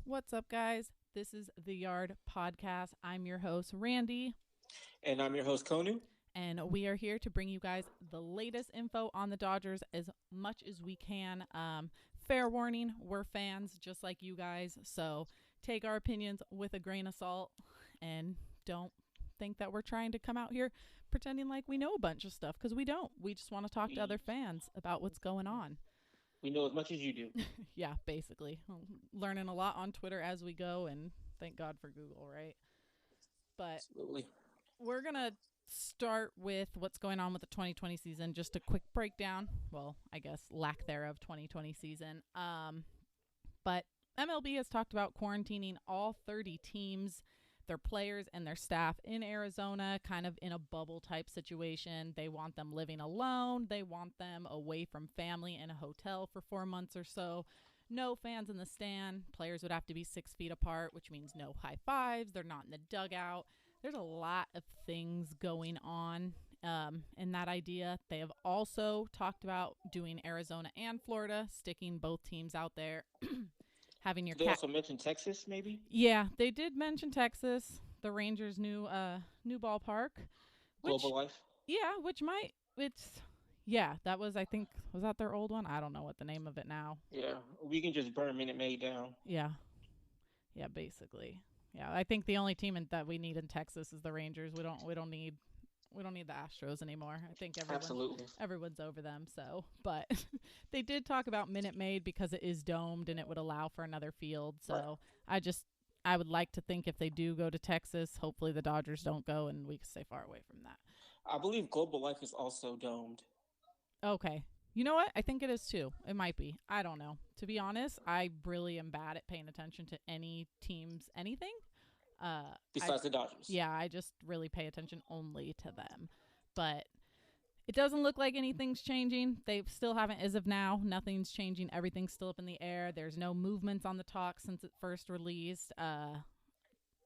What's up, guys? This is the Yard Podcast. I'm your host, Randy, And I'm your host, Konu. and we are here to bring you guys the latest info on the Dodgers as much as we can. Fair warning, we're fans just like you guys, so take our opinions with a grain of salt and don't think that we're trying to come out here pretending like we know a bunch of stuff because we don't. We just want to talk to other We, fans about what's going on. we know as much as you do. Yeah, basically. Learning a lot on Twitter as we go, and thank God for Google, right? But Absolutely. we're going to start with what's going on with the 2020 season. Just a quick breakdown. Well, I guess lack thereof 2020 season. But MLB has talked about quarantining all 30 teams, their players, and their staff in Arizona, kind of in a bubble type situation. They want them living alone. They want them away from family in a hotel for 4 months or so. No fans in the stand. Players would have to be 6 feet apart, which means no high fives. They're not in the dugout. There's a lot of things going on in that idea. They have also talked about doing Arizona and Florida, sticking both teams out there. Having your Did they cat. also mention Texas, maybe? Yeah, they did mention Texas, the Rangers' new ballpark, Global which Life? which might it's yeah, that was, I think, was that their old one? I don't know what the name of it now. Yeah. We can just burn Minute Maid down. Yeah. Yeah, basically. Yeah, I think the only team that we need in Texas is the Rangers. We don't need the Astros anymore. I think Absolutely. everyone's over them. So, but they did talk about Minute Maid because it is domed and it would allow for another field. Right. So I would like to think if they do go to Texas, hopefully the Dodgers don't go and we can stay far away from that. I believe Global Life is also domed. Okay. You know what? I think it is too. It might be. I don't know. To be honest, I really am bad at paying attention to any teams, anything. I Besides the Dodgers. Yeah, I just really pay attention only to them. But it doesn't look like anything's changing. They still haven't, as of now, nothing's changing. Everything's still up in the air. There's no movements on the talk since it first released.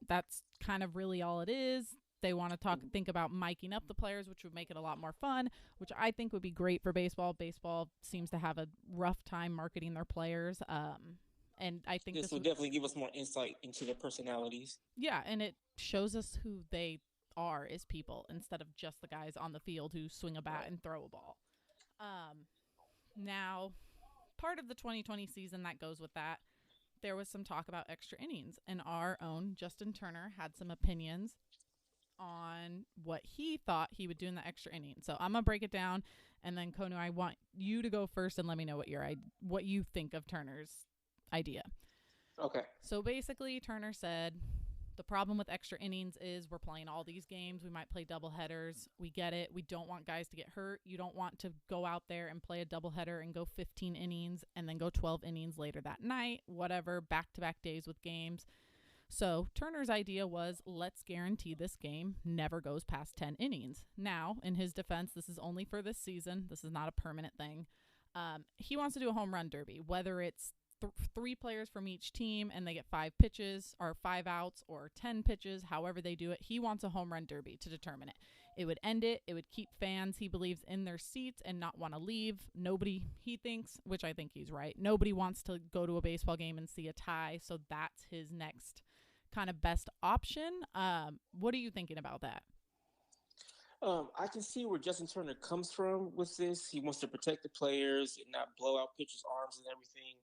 That's kind of really all it is. They want to think about miking up the players, which would make it a lot more fun, which I think would be great for baseball. Baseball seems to have a rough time marketing their players. And I think This this will would, definitely give us more insight into their personalities. yeah, and it shows us who they are as people instead of just the guys on the field who swing a bat Right. and throw a ball. Um, Now, part of the 2020 season that goes with that, there was some talk about extra innings, and our own Justin Turner had some opinions on what he thought he would do in the extra inning. So I'm gonna break it down, and then Kono, I want you to go first and let me know what you think of Turner's idea. Okay. So basically, Turner said the problem with extra innings is we're playing all these games. We might play double headers. We get it. We don't want guys to get hurt. You don't want to go out there and play a double header and go 15 innings and then go 12 innings later that night, whatever, back-to-back days with games. So Turner's idea was, let's guarantee this game never goes past 10 innings. Now, in his defense, this is only for this season. This is not a permanent thing. He wants to do a home run derby, whether it's three players from each team and they get 5 pitches or 5 outs or 10 pitches, however they do it. He wants a home run derby to determine it. It would end it. It would keep fans, he believes, in their seats and not want to leave. Nobody, he thinks, which I think he's right, nobody wants to go to a baseball game and see a tie. So that's his next kind of best option. What are you thinking about that? I can see where Justin Turner comes from with this. He wants to protect the players and not blow out pitchers' arms and everything.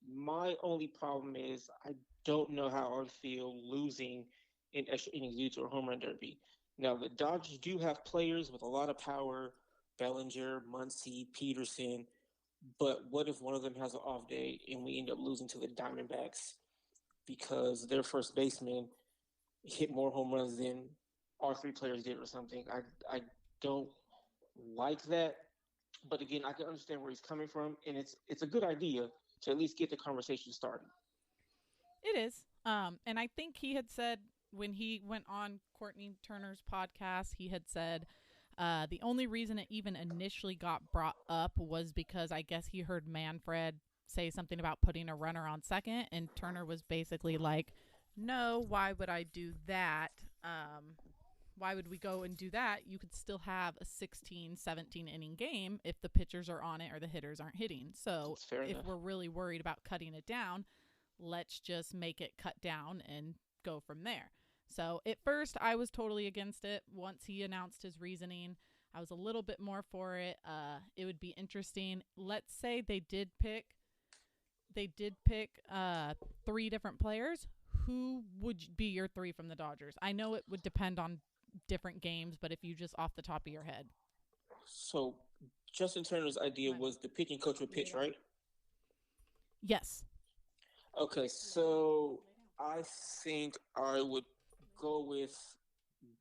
My only problem is I don't know how I would feel losing in extra innings due to a home run derby. Now the Dodgers do have players with a lot of power: Bellinger, Muncy, Peterson. But what if one of them has an off day and we end up losing to the Diamondbacks because their first baseman hit more home runs than our three players did or something? I don't like that. But again, I can understand where he's coming from, and it's a good idea to at least get the conversation started. It is. And I think he had said when he went on Courtney Turner's podcast, he had said the only reason it even initially got brought up was because I guess he heard Manfred say something about putting a runner on second, and Turner was basically like, no, why would I do that? Why would we go and do that? You could still have a 16, 17 inning game if the pitchers are on it or the hitters aren't hitting. So It's fair if enough. we're really worried about cutting it down, let's just make it cut down and go from there. So at first, I was totally against it. Once he announced his reasoning, I was a little bit more for it. It would be interesting. Let's say they did pick 3 different players. Who would be your 3 from the Dodgers? I know it would depend on different games, but if you just off the top of your head. So Justin Turner's idea was the pitching coach would pitch, right? Yes. Okay, so I think I would go with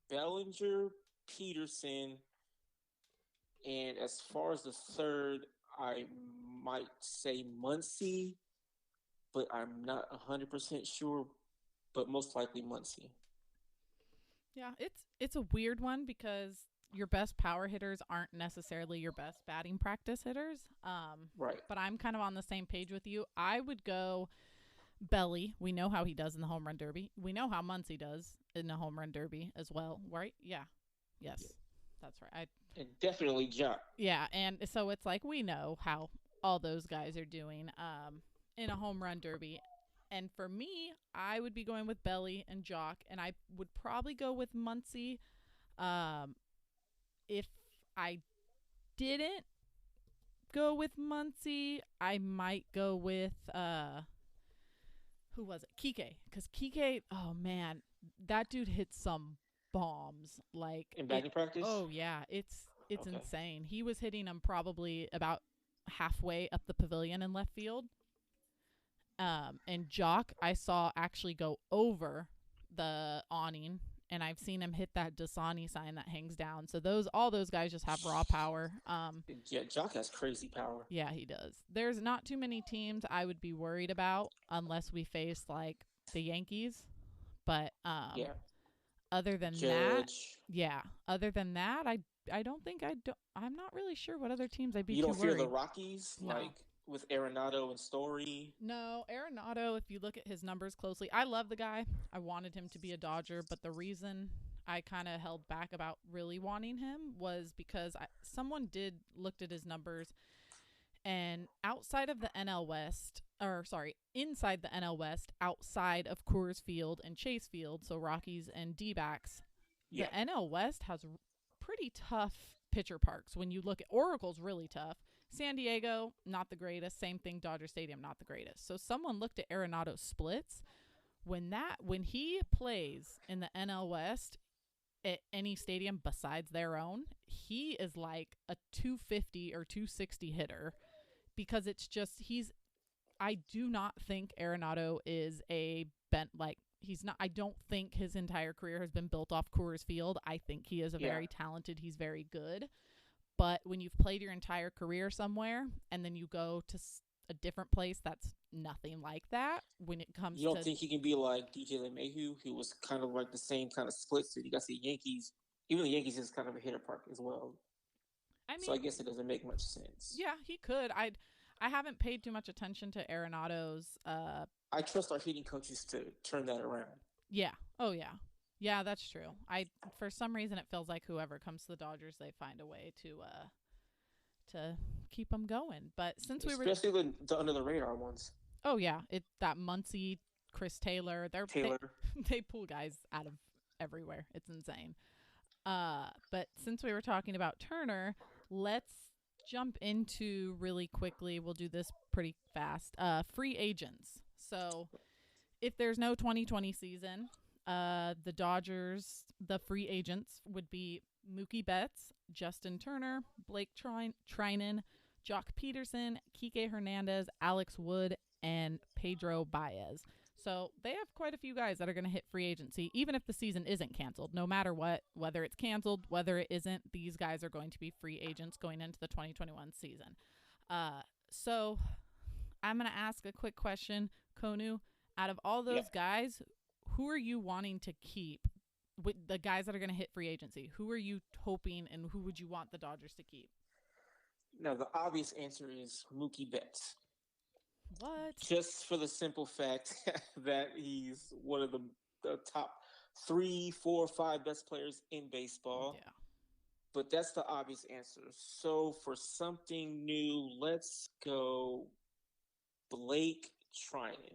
Bellinger, Peterson, and as far as the third, I might say Muncy, but I'm not 100% sure, but most likely Muncy. Yeah, it's a weird one because your best power hitters aren't necessarily your best batting practice hitters. Right. But I'm kind of on the same page with you. I would go Belly. We know how he does in the home run derby. We know how Muncy does in the home run derby as well, right? Yeah. Yes. Yeah. That's right. And definitely Jock. Yeah, and so it's like we know how all those guys are doing in a home run derby. And for me, I would be going with Belly and Jock, and I would probably go with Muncy. If I didn't go with Muncy, I might go with who was it? Kike, because Kike, oh man, that dude hits some bombs like in batting practice. Oh yeah, it's okay. Insane. He was hitting them probably about halfway up the pavilion in left field. And Jock, I saw actually go over the awning, and I've seen him hit that Dasani sign that hangs down. So all those guys just have raw power. Yeah, Jock has crazy power. Yeah, he does. There's not too many teams I would be worried about unless we face like the Yankees. But yeah. Other than Judge. I don't think I'm not really sure what other teams I'd be. You don't fear worried. the Rockies, no. Like with Arenado and Story? No, Arenado, if you look at his numbers closely, I love the guy. I wanted him to be a Dodger, but the reason I kind of held back about really wanting him was because someone looked at his numbers, and inside the NL West, outside of Coors Field and Chase Field, so Rockies and D-backs, the NL West has pretty tough pitcher parks. When you look at Oracle's really tough. San Diego, not the greatest. Same thing, Dodger Stadium, not the greatest. So someone looked at Arenado's splits. When he plays in the NL West at any stadium besides their own, he is like a 250 or 260 hitter, because it's just I do not think Arenado is he's not. I don't think his entire career has been built off Coors Field. I think he is very talented. He's very good. But when you've played your entire career somewhere and then you go to a different place that's nothing like that, when it comes to... You don't think he can be like DJ LeMahieu, who was kind of like the same kind of split? So you got the Yankees. Even the Yankees is kind of a hitter park as well. So I guess it doesn't make much sense. Yeah, he could. I haven't paid too much attention to Arenado's... I trust our hitting coaches to turn that around. Yeah. Oh, yeah. Yeah, that's true. For some reason, it feels like whoever comes to the Dodgers, they find a way to keep them going. But especially the under the radar ones. Oh yeah, that Muncy, Chris Taylor, they pull guys out of everywhere. It's insane. But since we were talking about Turner, let's jump into really quickly. We'll do this pretty fast. Free agents. So if there's no 2020 season. The Dodgers, the free agents would be Mookie Betts, Justin Turner, Blake Treinen, Jock Peterson, Kike Hernandez, Alex Wood, and Pedro Baez. So they have quite a few guys that are going to hit free agency, even if the season isn't canceled. No matter what, whether it's canceled, whether it isn't, these guys are going to be free agents going into the 2021 season. So I'm going to ask a quick question. Konu, out of all those guys, who are you wanting to keep with the guys that are going to hit free agency? Who are you hoping, and who would you want the Dodgers to keep? Now, the obvious answer is Mookie Betts. What? Just for the simple fact that he's one of the top 3, 4, 5 best players in baseball. Yeah. But that's the obvious answer. So for something new, let's go Blake Treinen.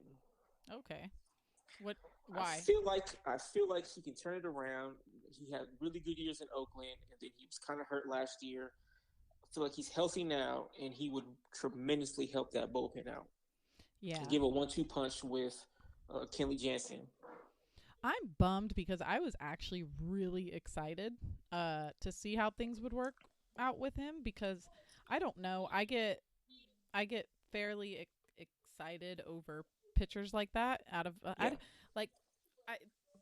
Okay. What? I Why? feel like I feel like he can turn it around. He had really good years in Oakland, and then he was kind of hurt last year. I feel like he's healthy now, and he would tremendously help that bullpen out and Yeah. give a 1-2 punch with Kenley Jansen. I'm bummed because I was actually really excited to see how things would work out with him because I don't know. I get fairly excited over pitchers like that out of Yeah, like I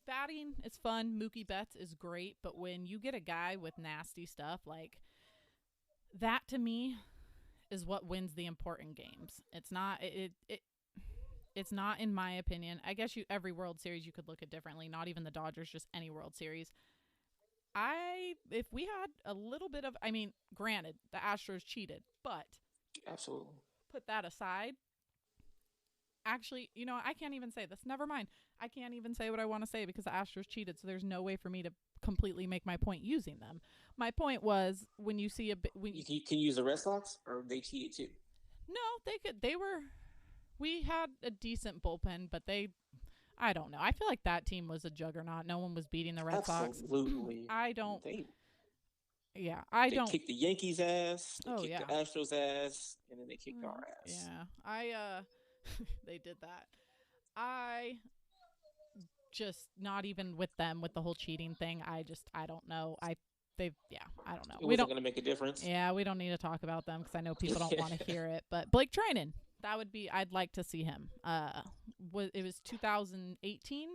batting is fun. Mookie Betts is great, but when you get a guy with nasty stuff like that, to me is what wins the important games. It's not in my opinion. I guess you every World Series you could look at differently. Not even the Dodgers, just any World Series. I if we had a little bit of, I mean, granted the Astros cheated, but absolutely. put that aside. Actually, I can't even say this. Never mind. I can't even say what I want to say because the Astros cheated. So there's no way for me to completely make my point using them. My point was when you see when You can use the Red Sox, or they cheated too. no, they could. They were. We had a decent bullpen, but I don't know. I feel like that team was a juggernaut. No one was beating the Red Sox. Absolutely, I don't. they Yeah, I they don't. kicked the Yankees' ass, they Oh kicked the yeah. Astros' ass, and then they kicked our ass. Yeah. I they did that. I just not even with them with the whole cheating thing. I don't know. I don't know. It We wasn't don't. going to make a difference. Yeah, we don't need to talk about them because I know people don't want to hear it. But Blake Treinen, that would be. I'd like to see him. It was 2018.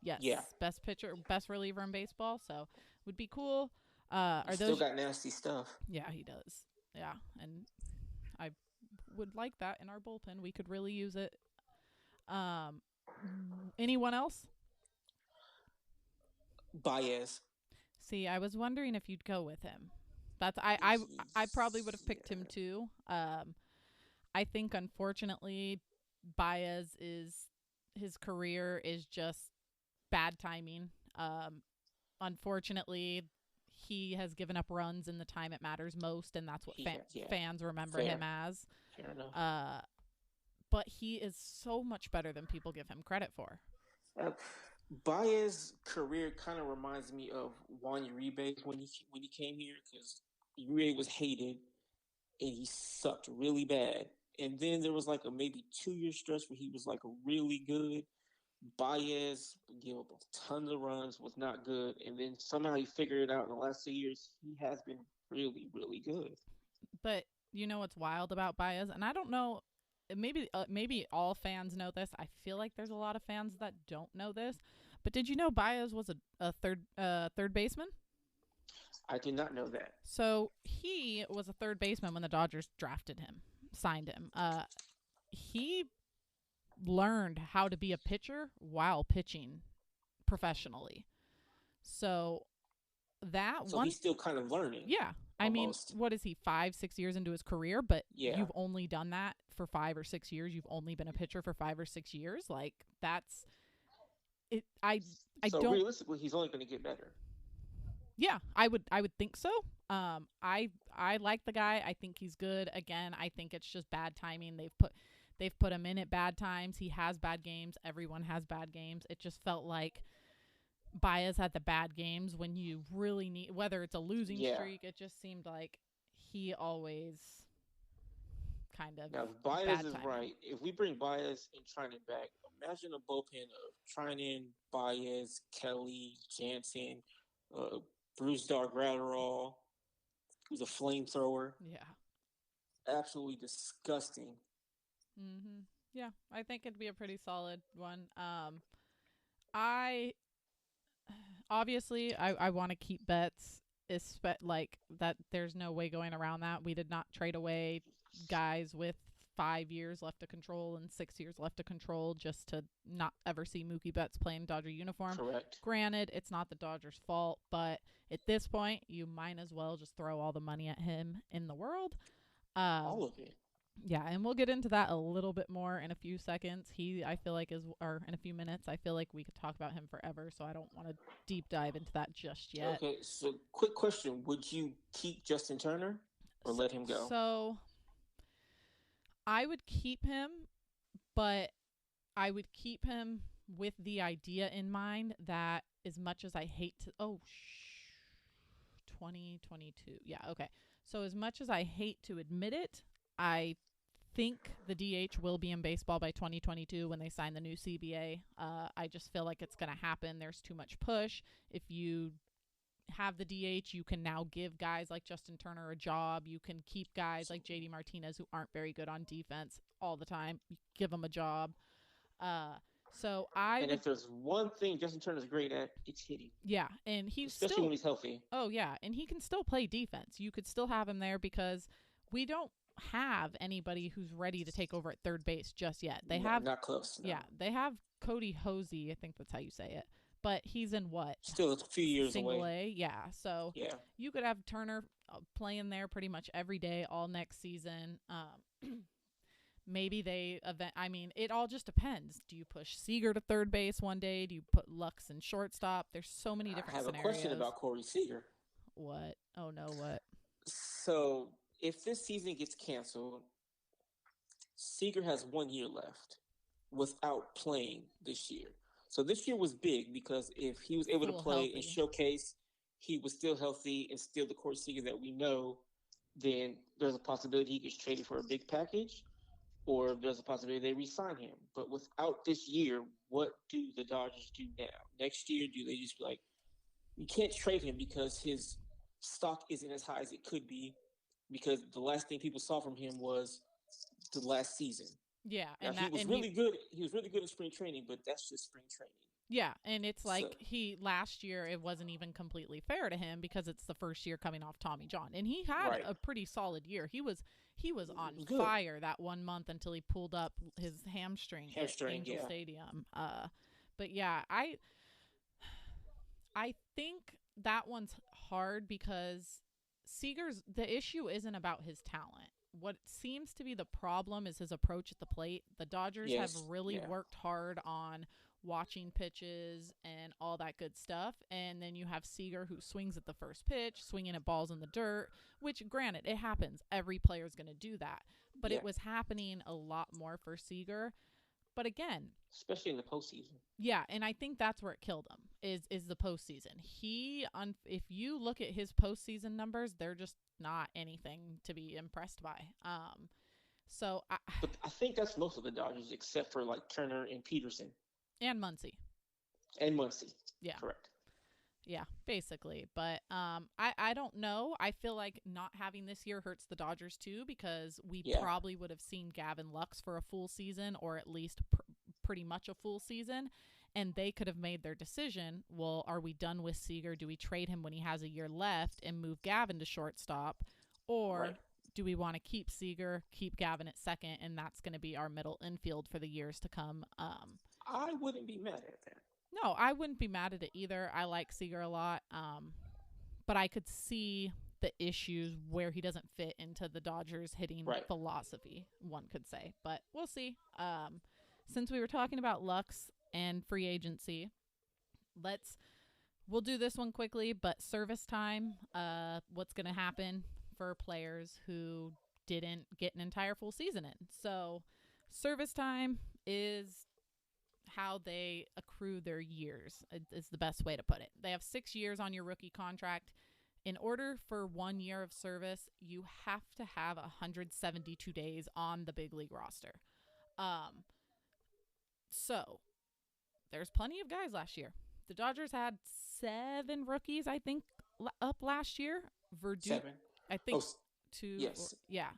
Yes, Yeah, best pitcher, best reliever in baseball. So would be cool. he Are still those? got nasty stuff. Yeah, he does. Yeah, and I would like that in our bullpen. We could really use it. Um, anyone else? Baez. See, I was wondering if you'd go with him. I probably would have picked him Yeah. too. I think unfortunately Baez is his career is just bad timing. Unfortunately, he has given up runs in the time it matters most, and that's what Yeah, fans remember him fair. as. Fair enough. Uh, but he is so much better than people give him credit for. Uh, Baez's career kind of reminds me of Juan Uribe when he came here, because Uribe was hated and he sucked really bad. And then there was like a maybe 2 year stretch where he was like really good. Baez gave up tons of runs, was not good, and then somehow he figured it out in the last 2 years. He has been really, really good. But you know what's wild about Baez, and I don't know. Maybe all fans know this. I feel like there's a lot of fans that don't know this. But did you know Baez was a third baseman? I did not know that. So he was a third baseman when the Dodgers drafted him, signed him. He learned how to be a pitcher while pitching professionally. So that So one, he's still kind of learning, yeah. I mean, almost. what is he, 5, 6 years into his career? But Yeah. you've only done that for 5 or 6 years. You've only been a pitcher for 5 or 6 years. Like that's it. I So don't. realistically, he's only going to get better. Yeah, I would think so. I like the guy. I think he's good. Again, I think it's just bad timing. They've put him in at bad times. He has bad games. Everyone has bad games. It just felt like Baez had the bad games when you really need, whether it's a losing Yeah. streak. It just seemed like he always kind of Now, if Baez bad is timing. right, if we bring Baez and Treinen back, imagine a bullpen of Treinen, Baez, Kelly, Jansen, uh, Bruce Dark who's a flamethrower. Yeah. Absolutely disgusting. Yeah, I think it'd be a pretty solid one. I obviously I want to keep Betts. Like that, there's no way going around that. We did not trade away guys with 5 years left to control and 6 years left to control just to not ever see Mookie Betts play in Dodger uniform. Correct. Granted, it's not the Dodgers' fault, but at this point, you might as well just throw all the money at him in the world. All Um, of it. yeah, and we'll get into that a little bit more in a few seconds. I feel like, or in a few minutes. I feel like we could talk about him forever, so I don't want to deep dive into that just yet. Okay, so quick question. Would you keep Justin Turner or So, let him go? so I would keep him, but I would keep him with the idea in mind that as much as I hate to 2022. Yeah, okay. So as much as I hate to admit it, I think the DH will be in baseball by 2022 when they sign the new CBA. I just feel like it's going to happen. There's too much push. If you have the DH, you can now give guys like Justin Turner a job. You can keep guys like JD Martinez who aren't very good on defense all the time. You give them a job. So I And would, if there's one thing Justin Turner's great at, it's hitting, yeah, and he's especially still, when he's healthy. oh yeah, and he can still play defense. You could still have him there because we don't have anybody who's ready to take over at third base just yet. They No, have, not close. No. yeah, they have Cody Hosey. I think that's how you say it. But he's in what? Still a few years Single away. A, yeah. So Yeah. you could have Turner playing there pretty much every day all next season. Maybe they event. I mean, it all just depends. Do you push Seager to third base one day? Do you put Lux in shortstop? There's so many different I have scenarios. a question about Corey Seager. What? Oh no, what? So if this season gets canceled, Seager has 1 year left without playing this year. So this year was big because if he was able to play and showcase he was still healthy and still the Corey Seager that we know, then there's a possibility he gets traded for a big package, or there's a possibility they re-sign him. But without this year, what do the Dodgers do now? Next year, do they just be like, you can't trade him because his stock isn't as high as it could be, because the last thing people saw from him was the last season. Yeah, Now, and he was really good. He was really good in spring training, but that's just spring training. Yeah, and it's like So- he last year it wasn't even completely fair to him because it's the first year coming off Tommy John, and he had Right. a pretty solid year. He was on was good. fire that 1 month until he pulled up his hamstring at Angel yeah. Stadium. But yeah, I think that one's hard because the issue isn't about his talent. What seems to be the problem is his approach at the plate. The Dodgers have really worked hard on watching pitches and all that good stuff. And then you have Seager who swings at the first pitch, swinging at balls in the dirt, which granted, it happens. Every player's going to do that. But it was happening a lot more for Seager. But again, especially in the postseason. Yeah, and I think that's where it killed him is the postseason. If you look at his postseason numbers, they're just not anything to be impressed by. But I think that's most of the Dodgers, except for like Turner and Peterson and Muncy. Yeah, correct. Yeah, basically. But I don't know. I feel like not having this year hurts the Dodgers too because we probably would have seen Gavin Lux for a full season or at least pretty much a full season, and they could have made their decision. Well, are we done with Seager? Do we trade him when he has a year left and move Gavin to shortstop? Or do we want to keep Seager, keep Gavin at second, and that's going to be our middle infield for the years to come? I wouldn't be mad at that. No, I wouldn't be mad at it either. I like Seager a lot. But I could see the issues where he doesn't fit into the Dodgers hitting philosophy, one could say. But we'll see. Since we were talking about Lux and free agency, we'll do this one quickly, but service time, what's going to happen for players who didn't get an entire full season in. So service time is how they accrue their years is the best way to put it. They have 6 years on your rookie contract. In order for 1 year of service, you have to have 172 days on the big league roster. So there's plenty of guys last year. The Dodgers had 7 rookies, I think, up last year. 7. I think 2. Yes. Yeah.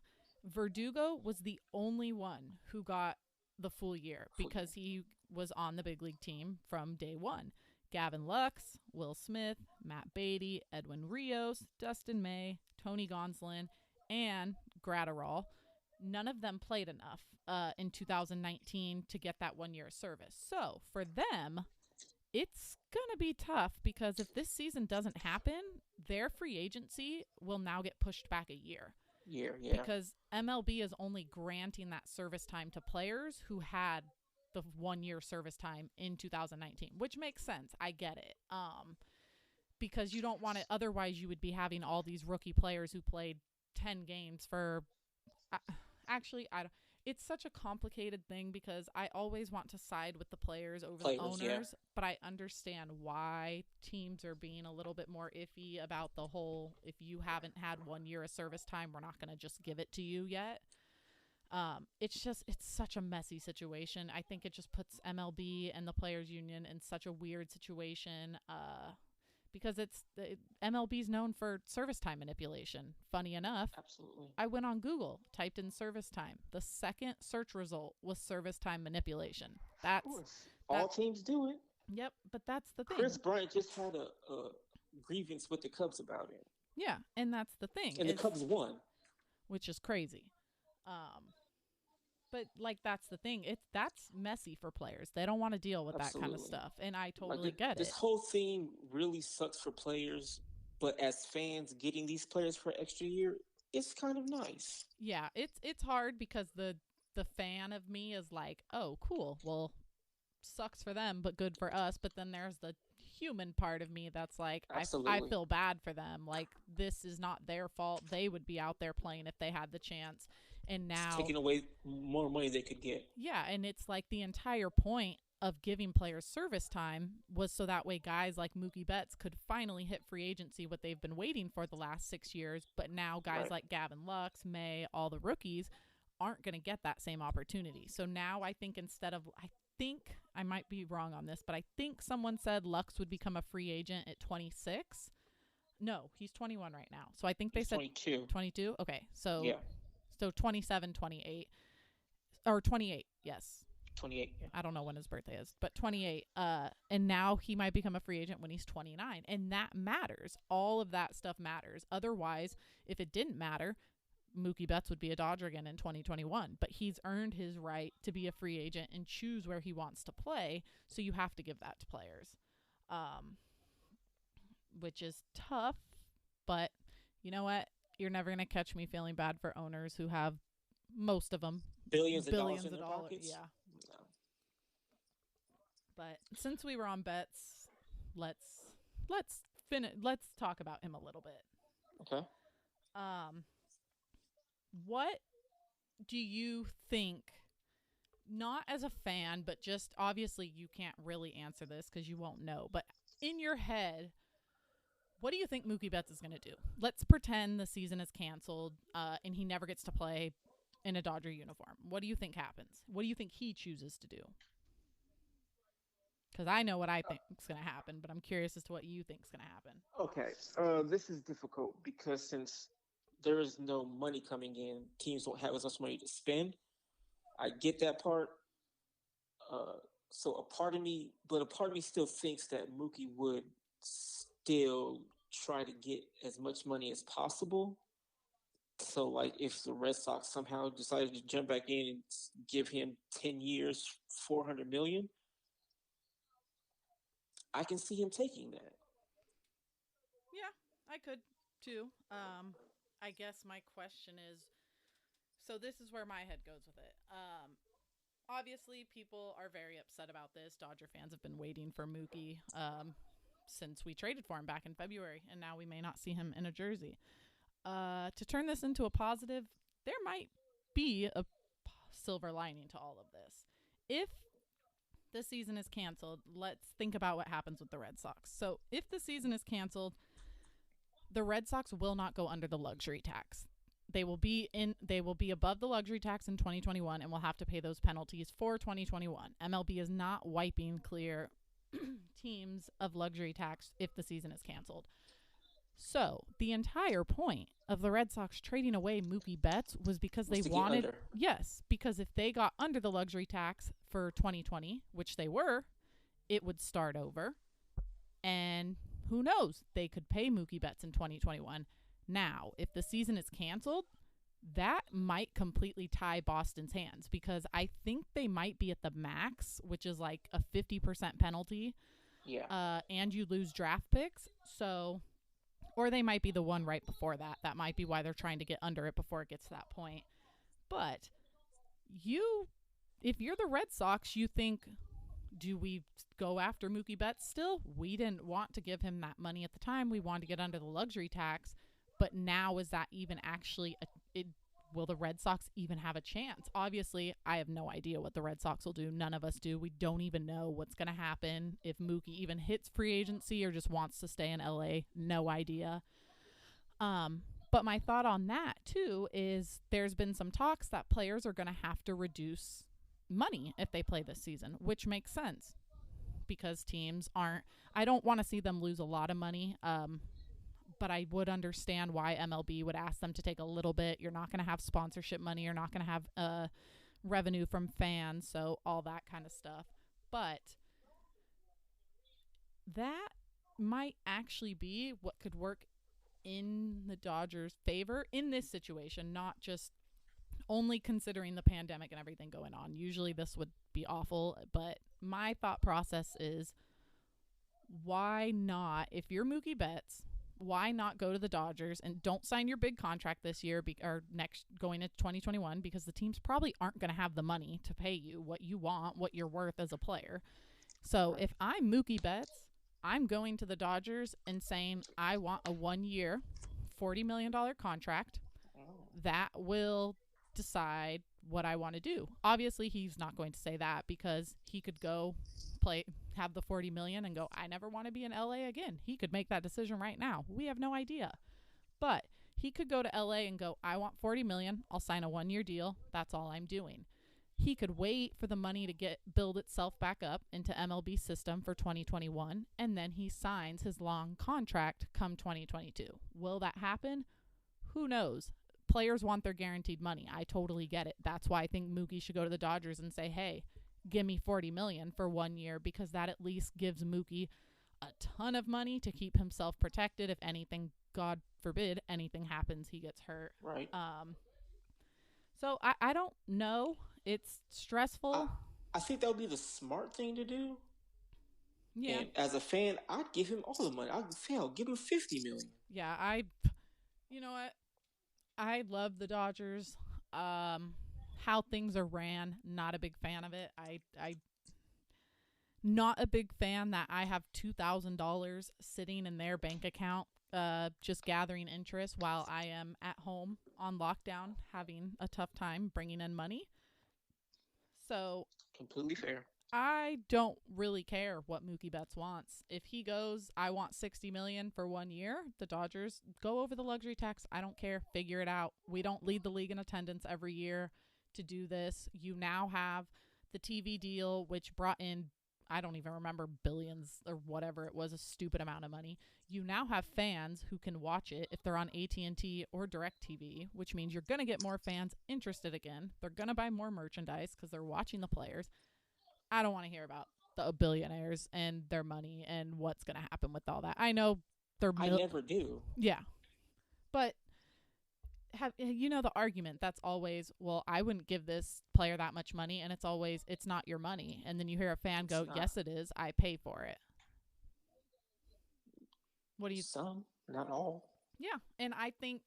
Verdugo was the only one who got the full year because he was on the big league team from day one. Gavin Lux, Will Smith, Matt Beatty, Edwin Rios, Dustin May, Tony Gonsolin, and Gratterall. None of them played enough in 2019 to get that 1 year of service. So for them, it's going to be tough because if this season doesn't happen, their free agency will now get pushed back a year. Yeah. Because MLB is only granting that service time to players who had the 1 year service time in 2019, which makes sense. I get it. Because you don't want it. Otherwise, you would be having all these rookie players who played 10 games for. Actually, it's such a complicated thing because I always want to side with the players over the Players, yeah. owners, but I understand why teams are being a little bit more iffy about the whole, if you haven't had 1 year of service time, we're not going to just give it to you yet. It's such a messy situation. I think it just puts MLB and the players union in such a weird situation. Because MLB's known for service time manipulation. Funny enough, Absolutely. I went on Google, typed in service time. The second search result was service time manipulation. Of course. All teams do it. Yep, but that's the thing. Chris Bryant just had a grievance with the Cubs about it. Yeah, and that's the thing. And the Cubs won. Which is crazy. But like that's the thing. That's messy for players. They don't want to deal with that kind of stuff, and I totally get it. This whole thing really sucks for players, but as fans, getting these players for an extra year, it's kind of nice. Yeah, it's hard because the fan of me is like, oh, cool. Well, sucks for them, but good for us. But then there's the human part of me that's like, I feel bad for them. Like this is not their fault. They would be out there playing if they had the chance. And now it's taking away more money they could get. Yeah, and it's like the entire point of giving players service time was so that way guys like Mookie Betts could finally hit free agency, what they've been waiting for the last 6 years. But now guys like Gavin Lux, May, all the rookies aren't going to get that same opportunity. So now I think I might be wrong on this, but I think someone said Lux would become a free agent at 26. No, he's 21 right now. So I think they said 22. 22? Okay, so yeah. So 27, 28, or 28, yes. 28. Yeah. I don't know when his birthday is, but 28. And now he might become a free agent when he's 29. And that matters. All of that stuff matters. Otherwise, if it didn't matter, Mookie Betts would be a Dodger again in 2021. But he's earned his right to be a free agent and choose where he wants to play. So you have to give that to players, which is tough. But you know what? You're never going to catch me feeling bad for owners who have, most of them, billions of dollars in their pockets. Yeah. No. But since we were on Betts, let's talk about him a little bit. Okay. What do you think, not as a fan, but just obviously you can't really answer this because you won't know, but in your head, what do you think Mookie Betts is going to do? Let's pretend the season is canceled and he never gets to play in a Dodger uniform. What do you think happens? What do you think he chooses to do? Because I know what I think is going to happen, but I'm curious as to what you think is going to happen. Okay. This is difficult because since there is no money coming in, teams don't have as much money to spend. I get that part. So a part of me still thinks that Mookie would still try to get as much money as possible. So, like, if the Red Sox somehow decided to jump back in and give him 10 years, $400 million, I can see him taking that. Yeah, I could too. I guess my question is, so this is where my head goes with it. Obviously, people are very upset about this. Dodger fans have been waiting for Mookie since we traded for him back in February, and now we may not see him in a jersey. To turn this into a positive, there might be a silver lining to all of this. If the season is canceled, let's think about what happens with the Red Sox. So if the season is canceled, the Red Sox will not go under the luxury tax. They will be above the luxury tax in 2021 and will have to pay those penalties for 2021. MLB is not wiping clear teams of luxury tax if the season is canceled. So the entire point of the Red Sox trading away Mookie Betts was because they wanted, because if they got under the luxury tax for 2020, which they were, it would start over. And who knows, they could pay Mookie Betts in 2021. Now, if the season is canceled, that might completely tie Boston's hands because I think they might be at the max, which is like a 50% penalty. Yeah. And you lose draft picks. So, or they might be the one right before that. That might be why they're trying to get under it before it gets to that point. But if you're the Red Sox, you think, do we go after Mookie Betts still? We didn't want to give him that money at the time. We wanted to get under the luxury tax. But now is that even actually will the Red Sox even have a chance? Obviously, I have no idea what the Red Sox will do. None of us do. We don't even know what's going to happen. If Mookie even hits free agency or just wants to stay in LA, no idea. But my thought on that, too, is there's been some talks that players are going to have to reduce money if they play this season, which makes sense because teams aren't. I don't want to see them lose a lot of money, but I would understand why MLB would ask them to take a little bit. You're not going to have sponsorship money. You're not going to have revenue from fans, so all that kind of stuff. But that might actually be what could work in the Dodgers' favor in this situation, not just only considering the pandemic and everything going on. Usually this would be awful, but my thought process is why not, if you're Mookie Betts, why not go to the Dodgers and don't sign your big contract this year or next going into 2021 because the teams probably aren't going to have the money to pay you what you want, what you're worth as a player. So if I'm Mookie Betts, I'm going to the Dodgers and saying I want a 1-year, $40 million contract that will decide what I want to do. Obviously, he's not going to say that because he could go have the 40 million and go, I never want to be in LA again. He could make that decision right now. We have no idea. But he could go to LA and go, I want 40 million. I'll sign a 1-year deal. That's all I'm doing. He could wait for the money to build itself back up into MLB system for 2021, and then he signs his long contract come 2022. Will that happen? Who knows? Players want their guaranteed money. I totally get it. That's why I think Mookie should go to the Dodgers and say, hey, give me 40 million for 1 year, because that at least gives Mookie a ton of money to keep himself protected if anything, God forbid, anything happens, he gets hurt. Right. So I don't know. It's stressful. I think that would be the smart thing to do. Yeah. And as a fan, I'd give him all the money. I'd give him 50 million. Yeah, you know what? I love the Dodgers. How things are ran, not a big fan of it. I not a big fan that I have $2,000 sitting in their bank account, just gathering interest while I am at home on lockdown, having a tough time bringing in money. So completely fair. I don't really care what Mookie Betts wants. If he goes, I want 60 million for 1 year, the Dodgers go over the luxury tax. I don't care. Figure it out. We don't lead the league in attendance every year to do this. You now have the TV deal, which brought in, I don't even remember, billions or whatever it was, a stupid amount of money. You now have fans who can watch it if they're on AT&T or DirecTV, which means you're going to get more fans interested again. They're going to buy more merchandise because they're watching the players. I don't want to hear about the billionaires and their money and what's going to happen with all that. I know they're I never do. Yeah. But the argument that's always, well, I wouldn't give this player that much money, and it's always, it's not your money. And then you hear a fan go, yes, it is. I pay for it. What do you? Some, not all. Yeah. And I think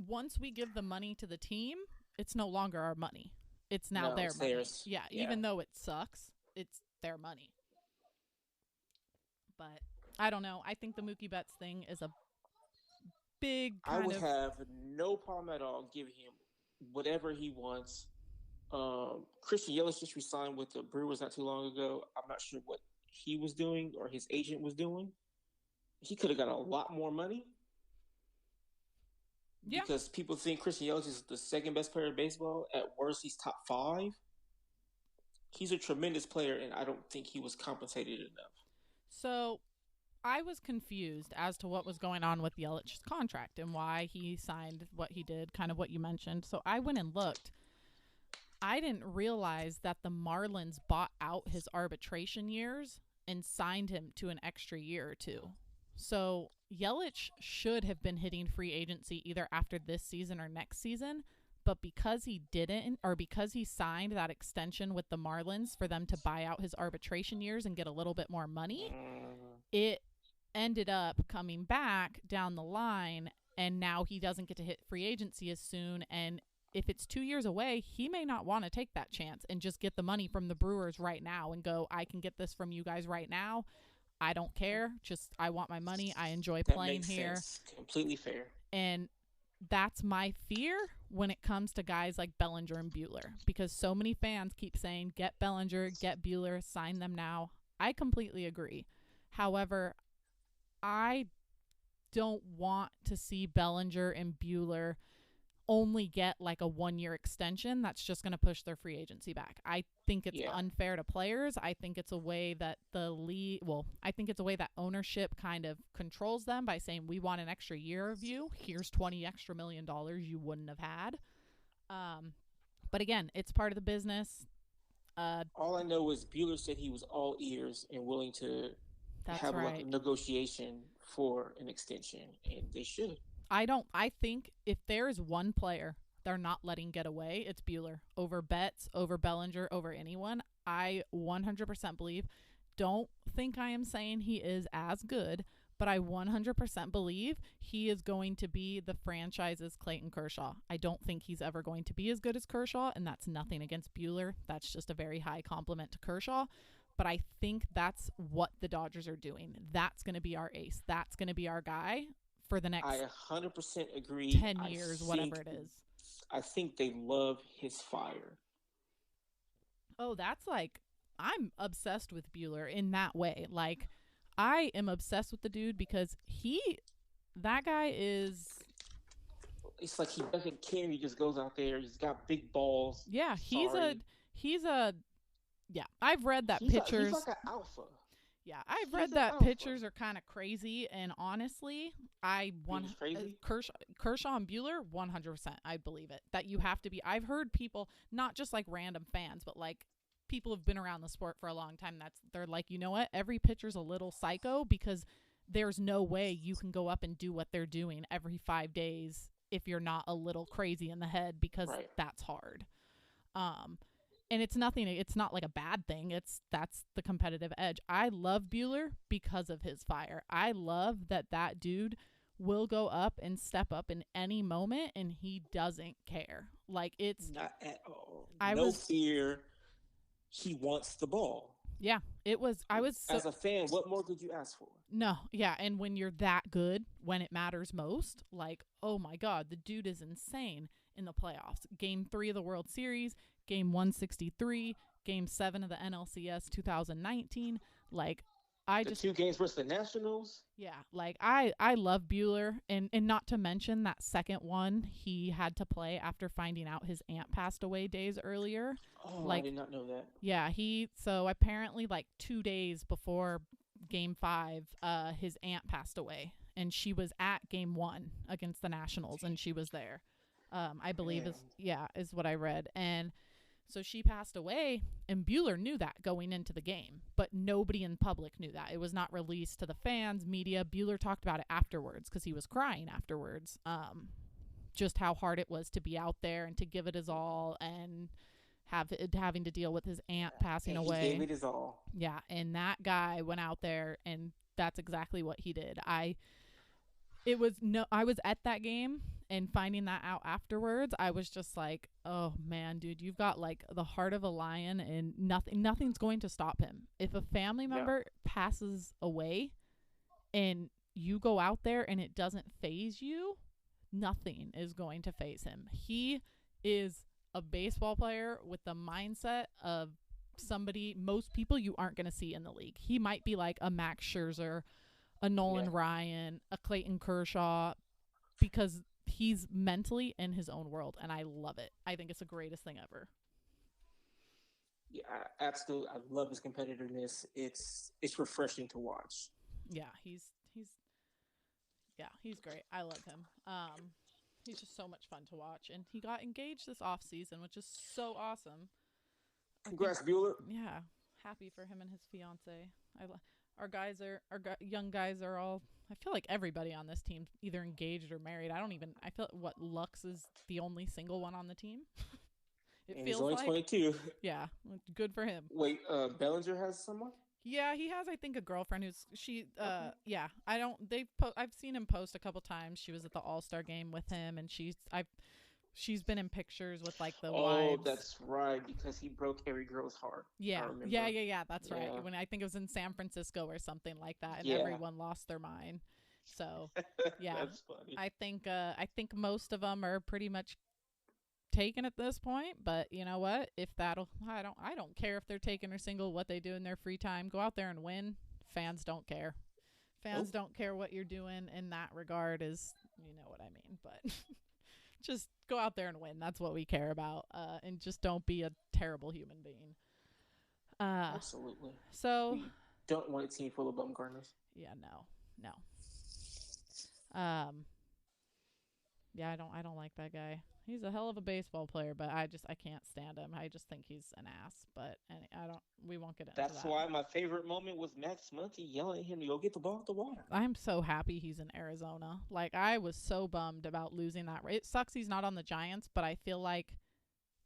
once we give the money to the team, it's no longer our money. It's now their money. Theirs. Yeah, even though it sucks, it's their money. But I don't know. I think the Mookie Betts thing is a big I would have no problem at all giving him whatever he wants. Christian Yelich just resigned with the Brewers not too long ago. I'm not sure what he was doing or his agent was doing. He could have got a lot more money. Yeah. Because people think Christian Yelich is the second best player in baseball. At worst, he's top 5. He's a tremendous player, and I don't think he was compensated enough. So I was confused as to what was going on with Yelich's contract and why he signed what he did, kind of what you mentioned. So I went and looked. I didn't realize that the Marlins bought out his arbitration years and signed him to an extra year or two. So Yelich should have been hitting free agency either after this season or next season, but because he didn't, or because he signed that extension with the Marlins for them to buy out his arbitration years and get a little bit more money, it ended up coming back down the line, and now he doesn't get to hit free agency as soon. And if it's 2 years away, he may not want to take that chance and just get the money from the Brewers right now and go, I can get this from you guys right now. I don't care. Just, I want my money. I enjoy playing here. Sense. Completely fair. And that's my fear when it comes to guys like Bellinger and Bueller, because so many fans keep saying, get Bellinger, get Bueller, sign them now. I completely agree. However, I don't want to see Bellinger and Bueller only get like a 1 year extension that's just going to push their free agency back. I think it's Yeah. unfair to players. I think it's a way that the league, well, I think it's a way that ownership kind of controls them by saying, we want an extra year of you. Here's 20 extra million dollars you wouldn't have had. Um, but again, it's part of the business. Uh, All I know is Bueller said he was all ears and willing to that's have like a right. negotiation for an extension, and they should. I think if there is one player they're not letting get away, it's Bueller over Betts, over Bellinger, over anyone. I 100% believe. Don't think I am saying he is as good, but I 100% believe he is going to be the franchise's Clayton Kershaw. I don't think he's ever going to be as good as Kershaw, and that's nothing against Bueller. That's just a very high compliment to Kershaw. But I think that's what the Dodgers are doing. That's going to be our ace. That's going to be our guy for the next I 100% agree. 10 years, whatever it is. I think they love his fire. Oh, that's like, I'm obsessed with Bueller in that way. Like, I am obsessed with the dude because that guy is, It's like he doesn't care. He just goes out there. He's got big balls. yeah, Sorry. yeah, I've read that He's pitchers, like an alpha. yeah, I've He's read an that alpha. pitchers are kind of crazy. And honestly, I want crazy. Kershaw and Bueller, 100%. I believe it. That you have to be, I've heard people, not just like random fans, but like people who've been around the sport for a long time, they're like, you know what, every pitcher's a little psycho, because there's no way you can go up and do what they're doing every 5 days if you're not a little crazy in the head, because Right. that's hard. And it's not like a bad thing. That's the competitive edge. I love Bueller because of his fire. I love that dude will go up and step up in any moment, and he doesn't care. Like, it's Not at all. I No was fear. He wants the ball. yeah, it was I was so, As a fan, what more could you ask for? no, yeah, and when you're that good when it matters most, like, oh my god, the dude is insane in the playoffs. Game 3 of the World Series, game 163, game 7 of the NLCS 2019, like, I The just 2 games versus the Nationals. yeah, like, I love Bueller, and not to mention that second one he had to play after finding out his aunt passed away days earlier. Oh, Like, I did not know that. yeah, so apparently like 2 days before game 5, his aunt passed away, and she was at game 1 against the Nationals, and she was there. I believe is what I read. And so she passed away, and Bueller knew that going into the game, but nobody in public knew that. It was not released to the fans, media. Bueller talked about it afterwards because he was crying afterwards. Just how hard it was to be out there and to give it his all, and having to deal with his aunt passing And away. He gave it his all. Yeah, and that guy went out there, and that's exactly what he did. I was at that game, and finding that out afterwards, I was just like, oh man, dude, you've got like the heart of a lion, and nothing's going to stop him. If a family member passes away and you go out there and it doesn't phase you, nothing is going to phase him. He is a baseball player with the mindset of somebody most people you aren't going to see in the league. He might be like a Max Scherzer, a Nolan Ryan, a Clayton Kershaw, because he's mentally in his own world, and I love it. I think it's the greatest thing ever. Yeah, absolutely. I love his competitiveness. It's refreshing to watch. Yeah, he's great. I love him. He's just so much fun to watch, and he got engaged this off season, which is so awesome. Congrats, Bueller. Yeah, happy for him and his fiance. Young guys are all. I feel like everybody on this team either engaged or married. I feel like Lux is the only single one on the team. And he's only 22. Yeah, good for him. Wait, Bellinger has someone? Yeah, he has, I think, a girlfriend who's Okay. yeah. I've seen him post a couple times. She was at the All-Star game with him, and she's been in pictures with like the wives. Oh, that's right, because he broke every girl's heart. Yeah. That's right. Yeah. When I think it was in San Francisco or something like that, and Yeah. everyone lost their mind. So, yeah, That's funny. I think most of them are pretty much taken at this point. But you know what? If that'll, I don't care if they're taken or single. What they do in their free time, go out there and win. Fans don't care. Fans Nope. don't care what you're doing in that regard. Is you know what I mean? But just go out there and win. That's what we care about. And just don't be a terrible human being. Uh, Absolutely. so We don't want a team full of bumgarners. yeah, no, no. Yeah, I don't like that guy. He's a hell of a baseball player, but I can't stand him. I just think he's an ass. But I don't. We won't get into That's that. why my favorite moment was Max Muncy yelling at him to go get the ball at the water. I'm so happy he's in Arizona. Like I was so bummed about losing that. It sucks he's not on the Giants, but I feel like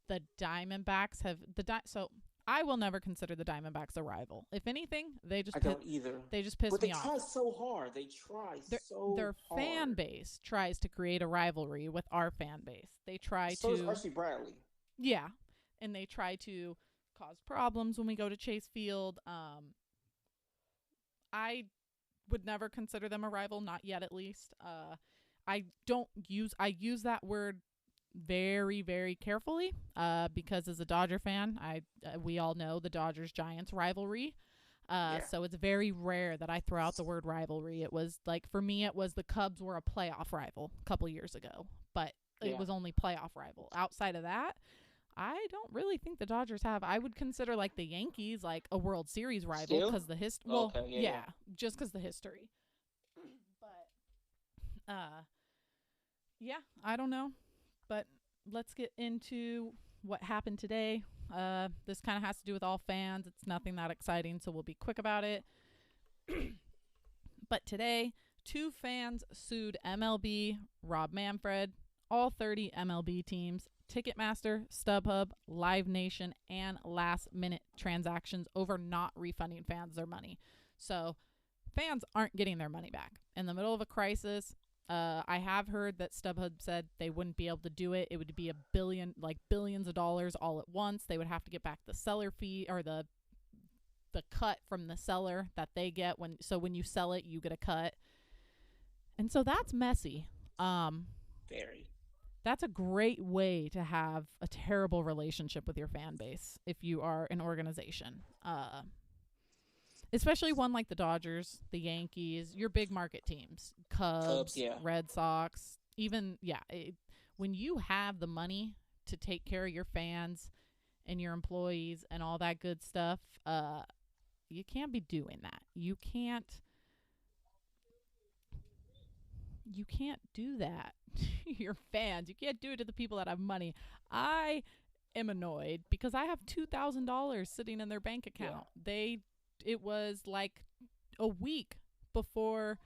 the Diamondbacks have so I will never consider the Diamondbacks a rival. If anything, I don't either. they just piss But they me off. try so hard. They try so Their hard. fan base tries to create a rivalry with our fan base. They try So is to Archie Bradley. yeah, and they try to cause problems when we go to Chase Field. I would never consider them a rival, not yet at least. I use that word very very carefully because as a Dodger fan, we all know the Dodgers Giants rivalry. Yeah. So it's very rare that I throw out the word rivalry. It was like for me it was the Cubs were a playoff rival a couple years ago, but it Yeah. was only playoff rival. Outside of that, I don't really think the Dodgers have. I would consider like the Yankees like a World Series rival Still? because the history. Well, Okay, yeah. just because the history. But yeah, I don't know. But let's get into what happened today. This kind of has to do with all fans. It's nothing that exciting, so we'll be quick about it. But today, two fans sued MLB, Rob Manfred, all 30 MLB teams, Ticketmaster, StubHub, Live Nation, and Last Minute Transactions over not refunding fans their money. So fans aren't getting their money back. In the middle of a crisis, I have heard that StubHub said they wouldn't be able to do it. It would be billions of dollars all at once. They would have to get back the seller fee or the cut from the seller that they get when you sell it, you get a cut. And so that's messy. Very. That's a great way to have a terrible relationship with your fan base if you are an organization. Especially one like the Dodgers, the Yankees, your big market teams, Cubs, yeah. Red Sox, even, when you have the money to take care of your fans and your employees and all that good stuff, you can't be doing that. You can't do that to your fans. You can't do it to the people that have money. I am annoyed because I have $2,000 sitting in their bank account. Yeah. It was like a week before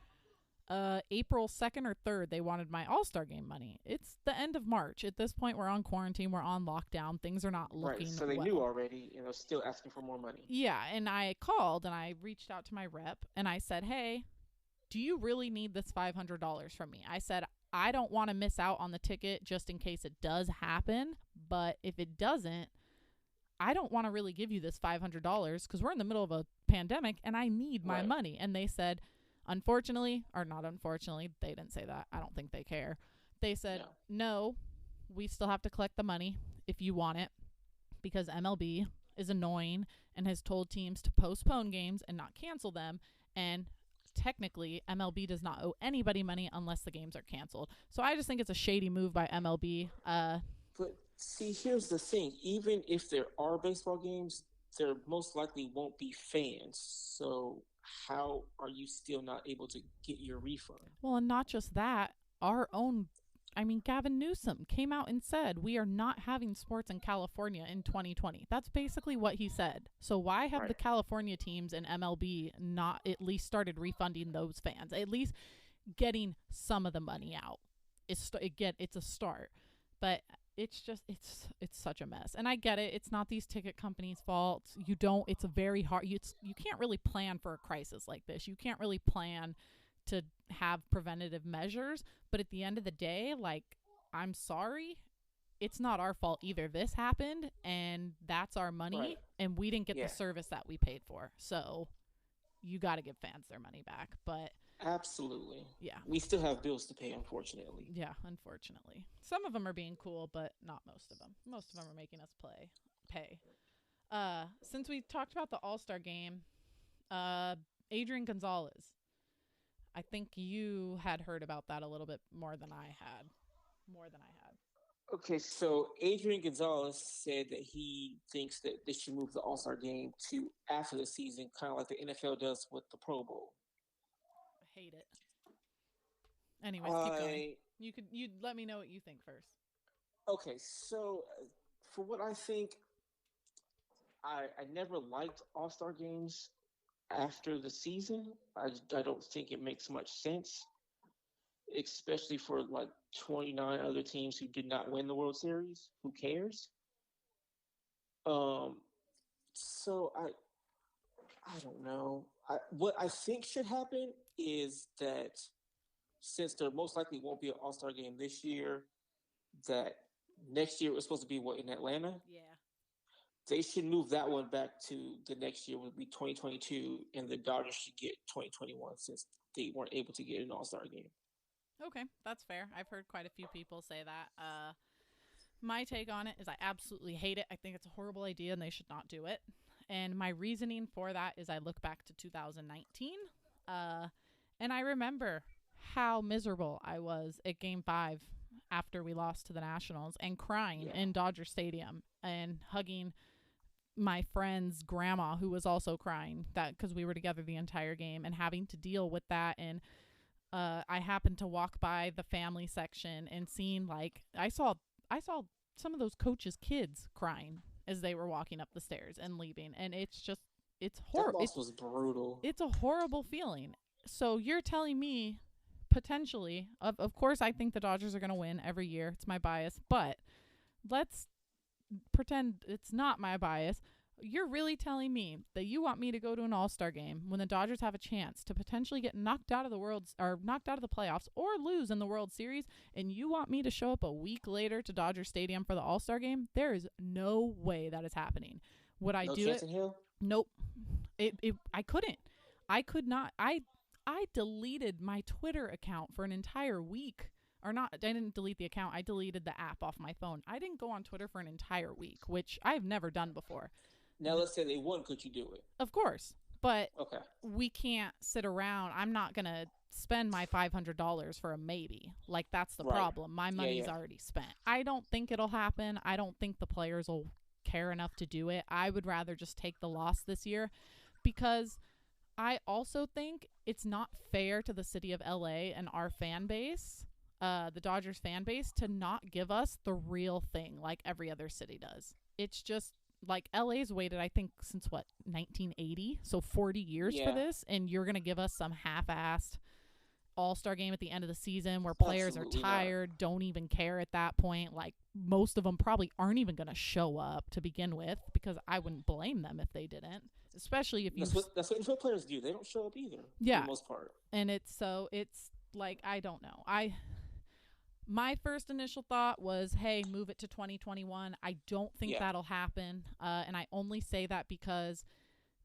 April 2nd or 3rd they wanted my All-Star game money. It's the end of March. At this point we're on quarantine, we're on lockdown. Things are not looking right. So they well. knew already, and they're still asking for more money. Yeah, and I called and I reached out to my rep and I said, "Hey, do you really need this $500 from me?" I said, "I don't want to miss out on the ticket just in case it does happen, but if it doesn't, I don't want to really give you this $500 because we're in the middle of a pandemic and I need my Right. money." And they said, unfortunately, or not unfortunately, they didn't say that. I don't think they care. They said, no, we still have to collect the money if you want it because MLB is annoying and has told teams to postpone games and not cancel them. And technically, MLB does not owe anybody money unless the games are canceled. So I just think it's a shady move by MLB. But see, here's the thing. Even if there are baseball games, there most likely won't be fans. So how are you still not able to get your refund? Well, and not just that, Gavin Newsom came out and said, we are not having sports in California in 2020. That's basically what he said. So why have the California teams and MLB not at least started refunding those fans? At least getting some of the money out. It's a start. But it's such a mess. And I get it. It's not these ticket companies' fault. It's a very hard, you can't really plan for a crisis like this. You can't really plan to have preventative measures. But at the end of the day, I'm sorry, it's not our fault either. This happened and that's our money and we didn't get the service that we paid for. So you got to give fans their money back. But Absolutely. yeah, We still have bills to pay, unfortunately. yeah, unfortunately. Some of them are being cool, but not most of them. Most of them are making us pay. Since we talked about the All-Star game, uh Adrian Gonzalez. I think you had heard about that a little bit more than I had. More than I had. Okay, so Adrian Gonzalez said that he thinks that they should move the All Star game to after the season, kind of like the NFL does with the Pro Bowl. I hate it. Anyways, keep going. I You let me know what you think first. okay, so for what I think, I never liked All Star games after the season. I don't think it makes much sense, especially for like 29 other teams who did not win the World Series. Who cares? Um, so I don't know. What I think should happen is that since there most likely won't be an All Star game this year, that next year it was supposed to be what in Atlanta. Yeah. They should move that one back to the next year, would be 2022, and the Dodgers should get 2021 since they weren't able to get an All Star game. Okay, that's fair. I've heard quite a few people say that. My take on it is I absolutely hate it. I think it's a horrible idea and they should not do it. And my reasoning for that is I look back to 2019, and I remember how miserable I was at Game 5 after we lost to the Nationals and crying in Dodger Stadium and hugging my friend's grandma who was also crying that because we were together the entire game and having to deal with that. And I happened to walk by the family section and seeing like I saw some of those coaches' kids crying as they were walking up the stairs and leaving, and it's horrible. That loss was brutal. It's a horrible feeling. So you're telling me potentially, of course, I think the Dodgers are going to win every year. It's my bias, but let's pretend it's not my bias. You're really telling me that you want me to go to an All-Star game when the Dodgers have a chance to potentially get knocked out of the knocked out of the playoffs or lose in the World Series, and you want me to show up a week later to Dodger Stadium for the All-Star game? There is no way that is happening. Would I do it? In hell? Nope. I couldn't. I could not. I deleted my Twitter account for an entire week. Or not, I didn't delete the account. I deleted the app off my phone. I didn't go on Twitter for an entire week, which I've never done before. Now let's say they won. Could you do it? Of course. But okay, we can't sit around. I'm not going to spend my $500 for a maybe. Like, that's the problem. My money's already spent. I don't think it'll happen. I don't think the players will care enough to do it. I would rather just take the loss this year because I also think it's not fair to the city of LA and our fan base, the Dodgers fan base, to not give us the real thing like every other city does. It's just like LA's waited, I think, since what, 1980? So 40 years for this, and you're going to give us some half-assed All-Star game at the end of the season where players Absolutely are tired, don't even care at that point. Like, most of them probably aren't even going to show up to begin with because I wouldn't blame them if they didn't, especially if you... That's what NFL players do. They don't show up either, yeah, for the most part. And it's like, I don't know. My first initial thought was, hey, move it to 2021. I don't think that'll happen. And I only say that because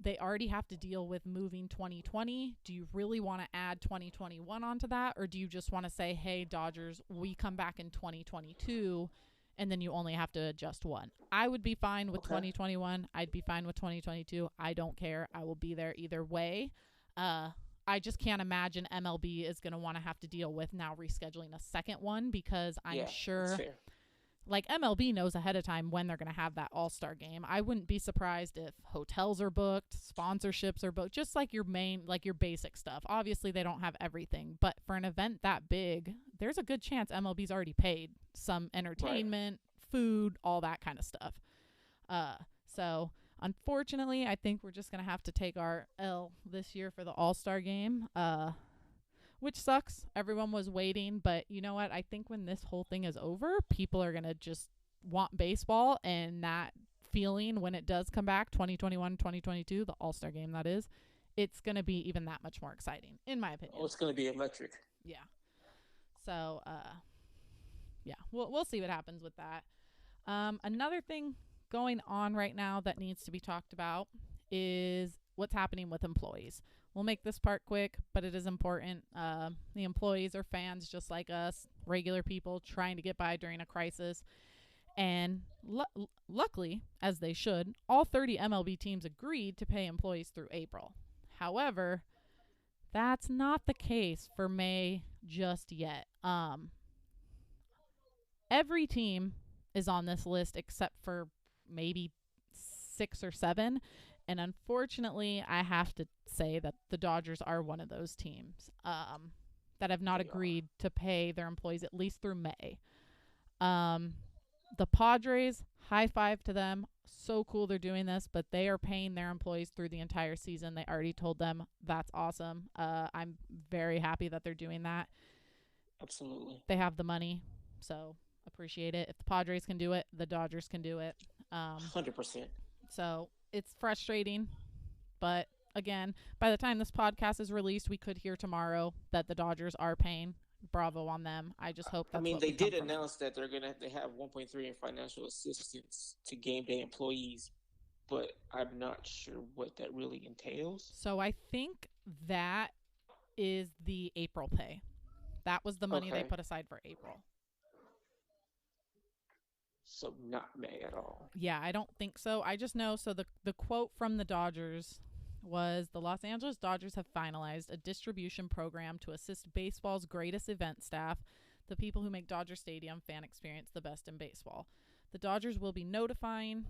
they already have to deal with moving 2020. Do you really want to add 2021 onto that? Or do you just want to say, hey, Dodgers, we come back in 2022, and then you only have to adjust one? I would be fine with 2021. I'd be fine with 2022. I don't care. I will be there either way. I just can't imagine MLB is going to want to have to deal with now rescheduling a second one because I'm sure like MLB knows ahead of time when they're going to have that All-Star game. I wouldn't be surprised if hotels are booked, sponsorships are booked, just like your main, like your basic stuff. Obviously they don't have everything, but for an event that big, there's a good chance MLB's already paid some entertainment, food, all that kind of stuff. So unfortunately, I think we're just going to have to take our L this year for the All-Star game, which sucks. Everyone was waiting, but you know what? I think when this whole thing is over, people are going to just want baseball, and that feeling when it does come back, 2021, 2022, the All-Star game that is, it's going to be even that much more exciting, in my opinion. Oh, it's going to be electric. Yeah. So, yeah, we'll see what happens with that. Another thing going on right now that needs to be talked about is what's happening with employees. We'll make this part quick, but it is important. The employees are fans just like us, regular people trying to get by during a crisis. And luckily, as they should, all 30 MLB teams agreed to pay employees through April. However, that's not the case for May just yet. Every team is on this list except for maybe 6 or 7. And unfortunately, I have to say that the Dodgers are one of those teams that have not agreed to pay their employees at least through May. The Padres, high five to them. So cool they're doing this, but they are paying their employees through the entire season. They already told them that's awesome. I'm very happy that they're doing that. Absolutely. They have the money, so appreciate it. If the Padres can do it, the Dodgers can do it. 100%. So it's frustrating, but again, by the time this podcast is released, we could hear tomorrow that the Dodgers are paying. Bravo on them. I just hope that's they did announce that they have 1.3 in financial assistance to game day employees, but I'm not sure what that really entails. So I think that is the April pay. That was the money they put aside for April. So not May at all. Yeah, I don't think so. I just know. So the quote from the Dodgers was, the Los Angeles Dodgers have finalized a distribution program to assist baseball's greatest event staff, the people who make Dodger Stadium fan experience the best in baseball. The Dodgers will be notifying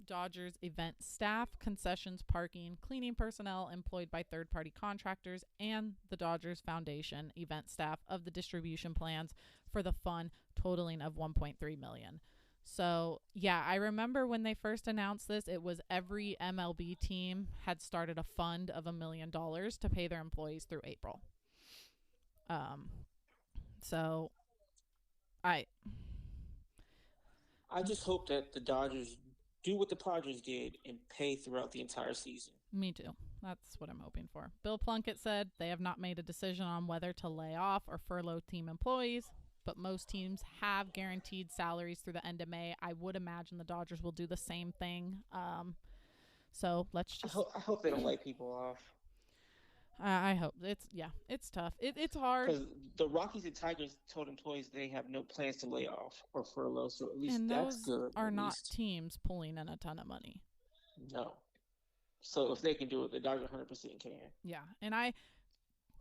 Dodgers event staff, concessions, parking, cleaning personnel employed by third-party contractors, and the Dodgers Foundation event staff of the distribution plans for the fund totaling of $1.3 million. So, yeah, I remember when they first announced this, it was every MLB team had started a fund of $1 million to pay their employees through April. So I just hope that the Dodgers do what the Padres did and pay throughout the entire season. Me too. That's what I'm hoping for. Bill Plunkett said they have not made a decision on whether to lay off or furlough team employees, but most teams have guaranteed salaries through the end of May. I would imagine the Dodgers will do the same thing. So let's just... I hope they don't lay people off. I hope. It's tough. It's hard. Because the Rockies and Tigers told employees they have no plans to lay off or furlough, so at least that's good. And those are not teams pulling in a ton of money. No. So if they can do it, the Dodgers 100% can. Yeah, and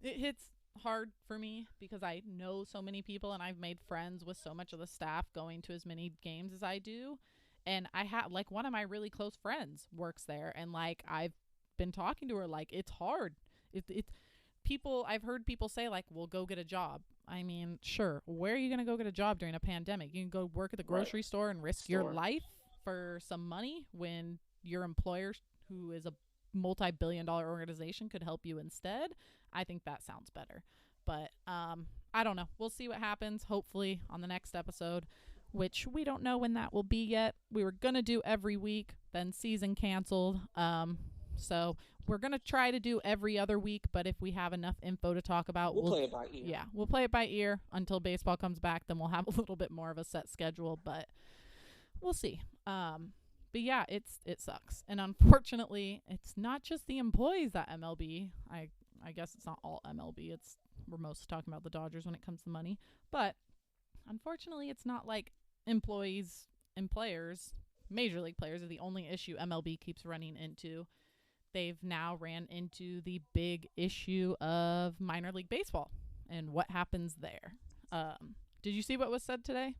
it hits hard for me because I know so many people and I've made friends with so much of the staff going to as many games as I do, and I have one of my really close friends works there, and I've been talking to her, it's hard. I've heard people say well, go get a job. I mean, sure, where are you gonna go get a job during a pandemic? You can go work at the grocery store and risk your life for some money when your employer, who is a multi-billion-dollar organization, could help you instead. I think that sounds better. But I don't know. We'll see what happens, hopefully, on the next episode, which we don't know when that will be yet. We were going to do every week, then season canceled. So we're going to try to do every other week, but if we have enough info to talk about, we'll play it by ear. Yeah, we'll play it by ear until baseball comes back. Then we'll have a little bit more of a set schedule, but we'll see. But yeah, it sucks. And unfortunately, it's not just the employees that MLB, I guess it's not all MLB. We're mostly talking about the Dodgers when it comes to money. But unfortunately, it's not like employees and players, major league players, are the only issue MLB keeps running into. They've now ran into the big issue of minor league baseball and what happens there. Did you see what was said today?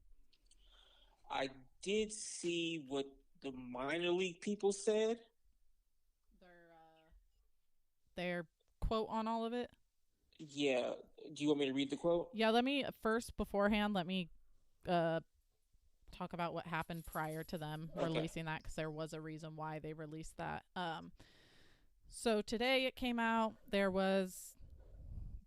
I did see what the minor league people said. Their quote on all of it? Yeah. Do you want me to read the quote? Yeah, let me talk about what happened prior to them releasing that, because there was a reason why they released that. So today it came out, there was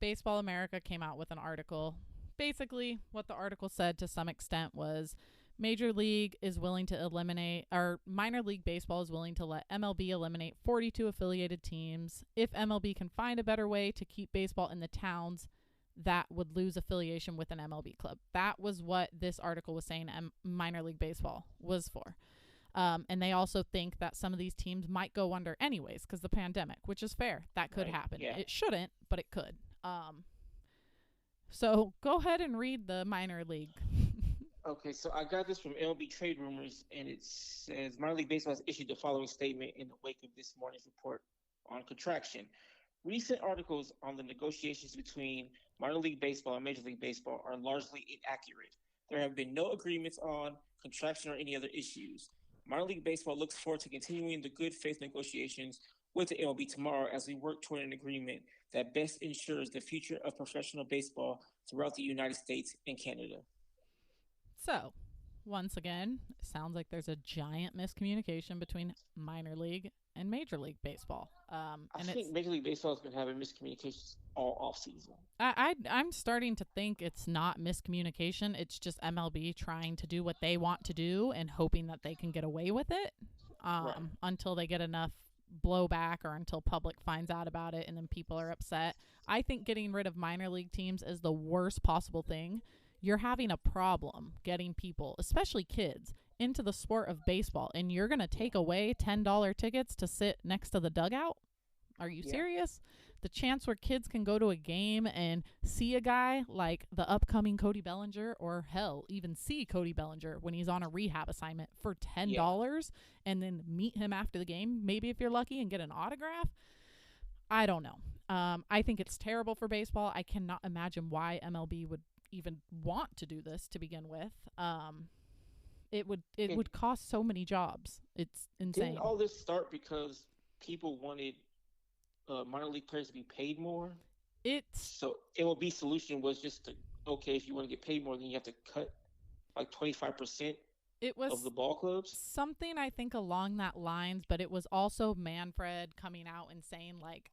Baseball America came out with an article. Basically, what the article said to some extent was Major League is willing to eliminate, or minor league baseball is willing to let MLB eliminate 42 affiliated teams. If MLB can find a better way to keep baseball in the towns that would lose affiliation with an MLB club. That was what this article was saying minor league baseball was for. And they also think that some of these teams might go under anyways because the pandemic, which is fair. That could Right. happen. Yeah. It shouldn't, but it could. So go ahead and read the minor league. Okay, so I got this from MLB Trade Rumors, and it says Minor League Baseball has issued the following statement in the wake of this morning's report on contraction. Recent articles on the negotiations between minor league baseball and Major League Baseball are largely inaccurate. There have been no agreements on contraction or any other issues. Minor League Baseball looks forward to continuing the good faith negotiations with the MLB tomorrow as we work toward an agreement that best ensures the future of professional baseball throughout the United States and Canada. So, once again, it sounds like there's a giant miscommunication between minor league and Major League Baseball. I And think Major League Baseball has been having miscommunications all off season. I'm starting to think it's not miscommunication. It's just MLB trying to do what they want to do and hoping that they can get away with it Right. until they get enough blowback or until public finds out about it and then people are upset. I think getting rid of minor league teams is the worst possible thing. You're having a problem getting people, especially kids, into the sport of baseball, and you're going to take away $10 tickets to sit next to the dugout? Are you Yeah. serious? The chance where kids can go to a game and see a guy like the upcoming Cody Bellinger, or hell, even see Cody Bellinger when he's on a rehab assignment for $10 and then meet him after the game, maybe if you're lucky, and get an autograph. I don't know. I think it's terrible for baseball. I cannot imagine why MLB would even want to do this to begin with. It would cost so many jobs. It's insane. Didn't all this start because people wanted minor league players to be paid more? It's So MLB solution was just to, okay, if you want to get paid more, then you have to cut like 25% it of the was ball clubs. something I think along that lines, but it was also Manfred coming out and saying like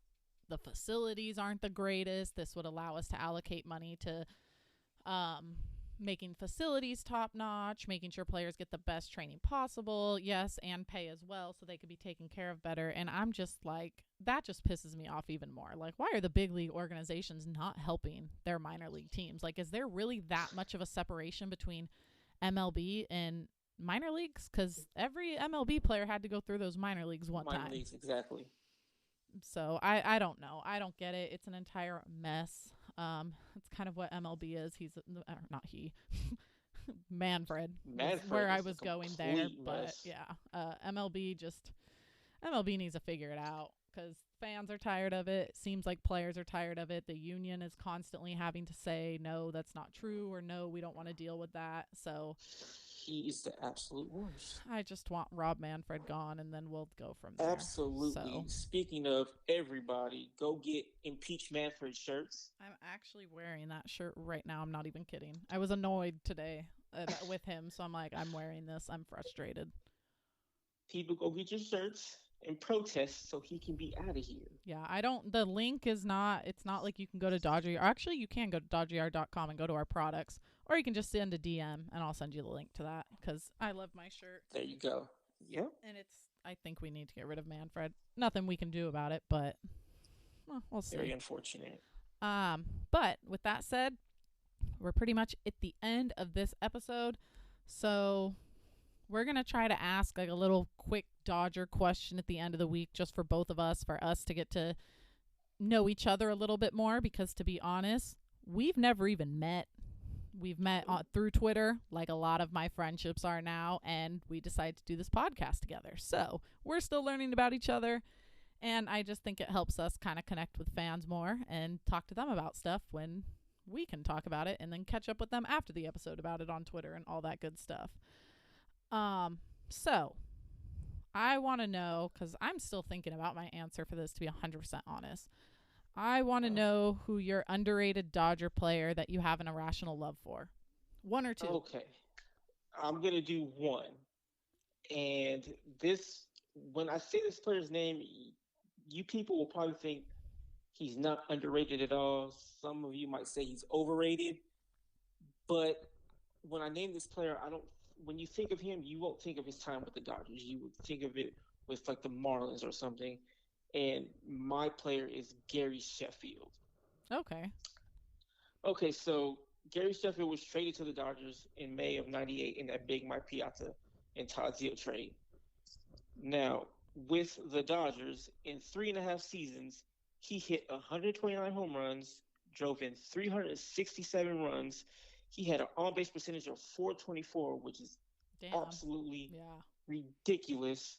the facilities aren't the greatest. This would allow us to allocate money to making facilities top notch, making sure players get the best training possible, yes, and pay as well so they could be taken care of better. And I'm just like, that just pisses me off even more. Like, why are the big league organizations not helping their minor league teams? Like, is there really that much of a separation between MLB and minor leagues? Because every MLB player had to go through those minor leagues one Minor time. leagues, exactly. So I don't know. I don't get it. It's an entire mess. It's kind of what MLB is. He's not he. Manfred was where I is a was going there, complete but mess. yeah, MLB needs to figure it out because fans are tired of it. It seems like players are tired of it. The union is constantly having to say no, that's not true, or no, we don't want to deal with that. So He is the absolute worst. I just want Rob Manfred gone, and then we'll go from there. Absolutely. So Speaking of everybody, go get impeach Manfred shirts. I'm actually wearing that shirt right now. I'm not even kidding. I was annoyed today with him, so I'm like, I'm wearing this. I'm frustrated. People, go get your shirts and protest so he can be out of here. Yeah, the link is not, it's not like you can go to Dodger, or actually you can go to dodger.com and go to our products, or you can just send a DM and I'll send you the link to that because I love my shirt. There you go. Yep. And I think we need to get rid of Manfred. Nothing we can do about it, but we'll see. Very unfortunate. But with that said, we're pretty much at the end of this episode. So we're going to try to ask like a little quick Dodger question at the end of the week just for both of us, for us to get to know each other a little bit more because, to be honest, we've never even met. We've met through Twitter, like a lot of my friendships are now, and we decided to do this podcast together. So we're still learning about each other, and I just think it helps us kind of connect with fans more and talk to them about stuff when we can talk about it and then catch up with them after the episode about it on Twitter and all that good stuff. So I want to know, because I'm still thinking about my answer for this, to be 100% honest. I want to know who your underrated Dodger player that you have an irrational love for. One or two. Okay. I'm going to do one. And this, when I say this player's name, you people will probably think he's not underrated at all. Some of you might say he's overrated. But when I name this player, when you think of him, you won't think of his time with the Dodgers. You would think of it with like the Marlins or something. And my player is Gary Sheffield. Okay. Okay, so Gary Sheffield was traded to the Dodgers in May of '98 in that big Mike Piazza and Todd Zeile trade. Now, with the Dodgers, in 3.5 seasons, he hit 129 home runs, drove in 367 runs. He had an on base percentage of 424, which is Damn. absolutely Yeah. ridiculous.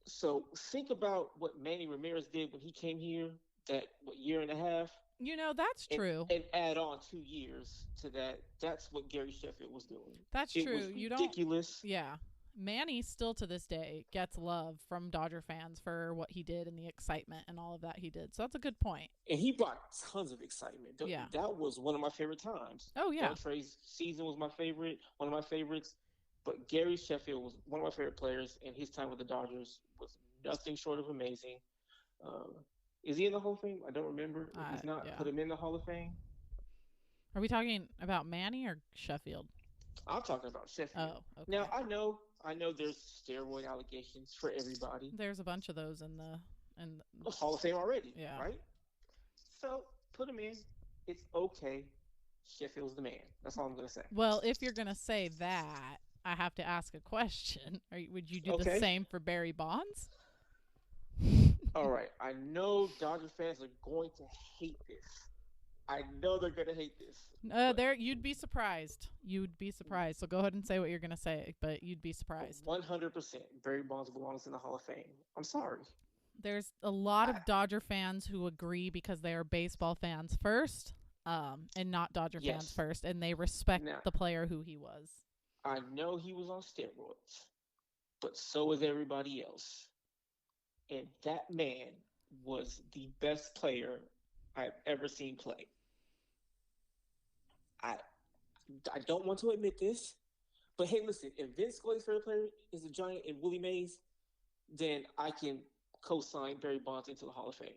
So think about what Manny Ramirez did when he came here, that what year and a half, That's and true. and add on 2 years to that. That's what Gary Sheffield was doing. That's It true. was You don't. ridiculous. Yeah. Manny still to this day gets love from Dodger fans for what he did and the excitement and all of that he did. So that's a good point. And he brought tons of excitement. Yeah. That was one of my favorite times. Oh, yeah. Beltre's season was my favorite, one of my favorites. But Gary Sheffield was one of my favorite players, and his time with the Dodgers was nothing short of amazing. Uh, is he in the Hall of Fame? I don't remember. If he's not, Yeah. put him in the Hall of Fame. Are we talking about Manny or Sheffield? I'm talking about Sheffield. Oh, okay. Now I know there's steroid allegations for everybody. There's a bunch of those in The Hall of Fame already, yeah. right? So put him in. It's okay. Sheffield's the man. That's all I'm gonna say. Well, if you're gonna say that, I have to ask a question. Would you do the Okay. same for Barry Bonds? All right. I know Dodger fans are going to hate this. I know they're gonna hate this. There, you'd be surprised. You'd be surprised. So go ahead and say what you're gonna say, but you'd be surprised. 100%, Barry Bonds belongs in the Hall of Fame. I'm sorry. There's a lot of Dodger fans who agree because they are baseball fans first, and not Dodger fans Yes. first, and they respect Now, the player who he was. I know he was on steroids, but so was everybody else. And that man was the best player I've ever seen play. I I don't want to admit this, but hey, listen, if Vince Scully's favorite player is a Giant and Willie Mays, then I can co-sign Barry Bonds into the Hall of Fame.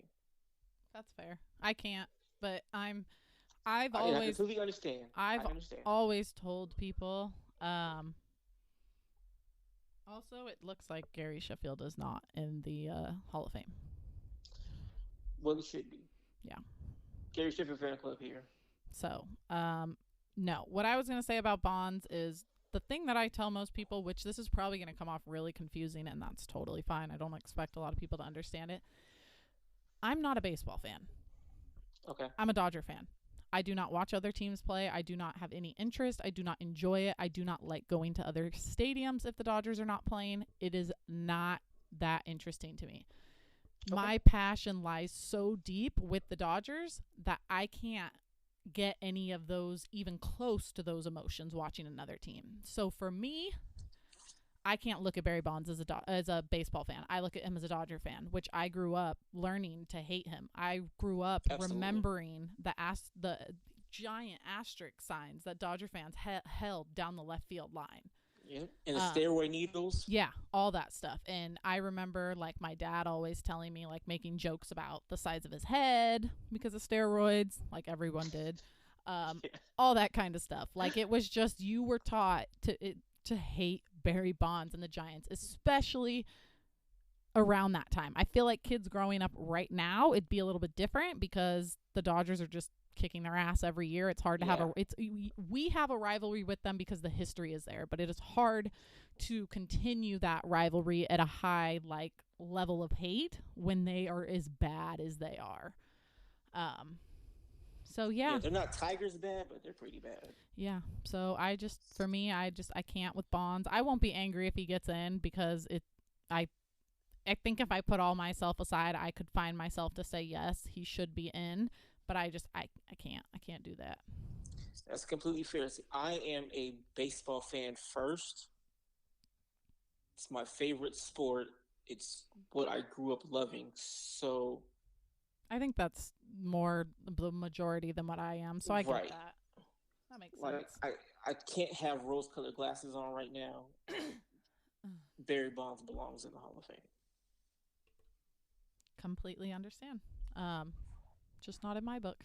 That's fair. I can't, but I completely understand. I've I understand. always told people. Also, it looks like Gary Sheffield is not in the Hall of Fame. Well, it should be. Yeah. Gary Sheffield fan club here. So, no. What I was going to say about Bonds is the thing that I tell most people, which this is probably going to come off really confusing, and that's totally fine. I don't expect a lot of people to understand it. I'm not a baseball fan. Okay. I'm a Dodger fan. I do not watch other teams play. I do not have any interest. I do not enjoy it. I do not like going to other stadiums if the Dodgers are not playing. It is not that interesting to me. Okay. My passion lies so deep with the Dodgers that I can't get any of those even close to those emotions watching another team. So for me, I can't look at Barry Bonds as a baseball fan. I look at him as a Dodger fan, which I grew up learning to hate him. I grew up remembering the giant asterisk signs that Dodger fans held down the left field line. Yeah, and the steroid needles. Yeah, all that stuff. And I remember, like, my dad always telling me, like, making jokes about the size of his head because of steroids, like everyone did. All that kind of stuff. Like, it was just, you were taught to hate Barry Bonds and the Giants, especially around that time. I feel like kids growing up right now, it'd be a little bit different because the Dodgers are just kicking their ass every year. It's hard to we have a rivalry with them because the history is there, but it is hard to continue that rivalry at a high level of hate when they are as bad as they are. So yeah, they're not Tigers bad, but they're pretty bad. Yeah. So I can't with Bonds. I won't be angry if he gets in because I think if I put all myself aside, I could find myself to say yes, he should be in. But I can't do that. That's completely fair. See, I am a baseball fan first. It's my favorite sport. It's what I grew up loving. So I think that's more the majority than what I am. So I get that. That makes sense. I can't have rose-colored glasses on right now. Barry Bonds belongs in the Hall of Fame. Completely understand. Just not in my book.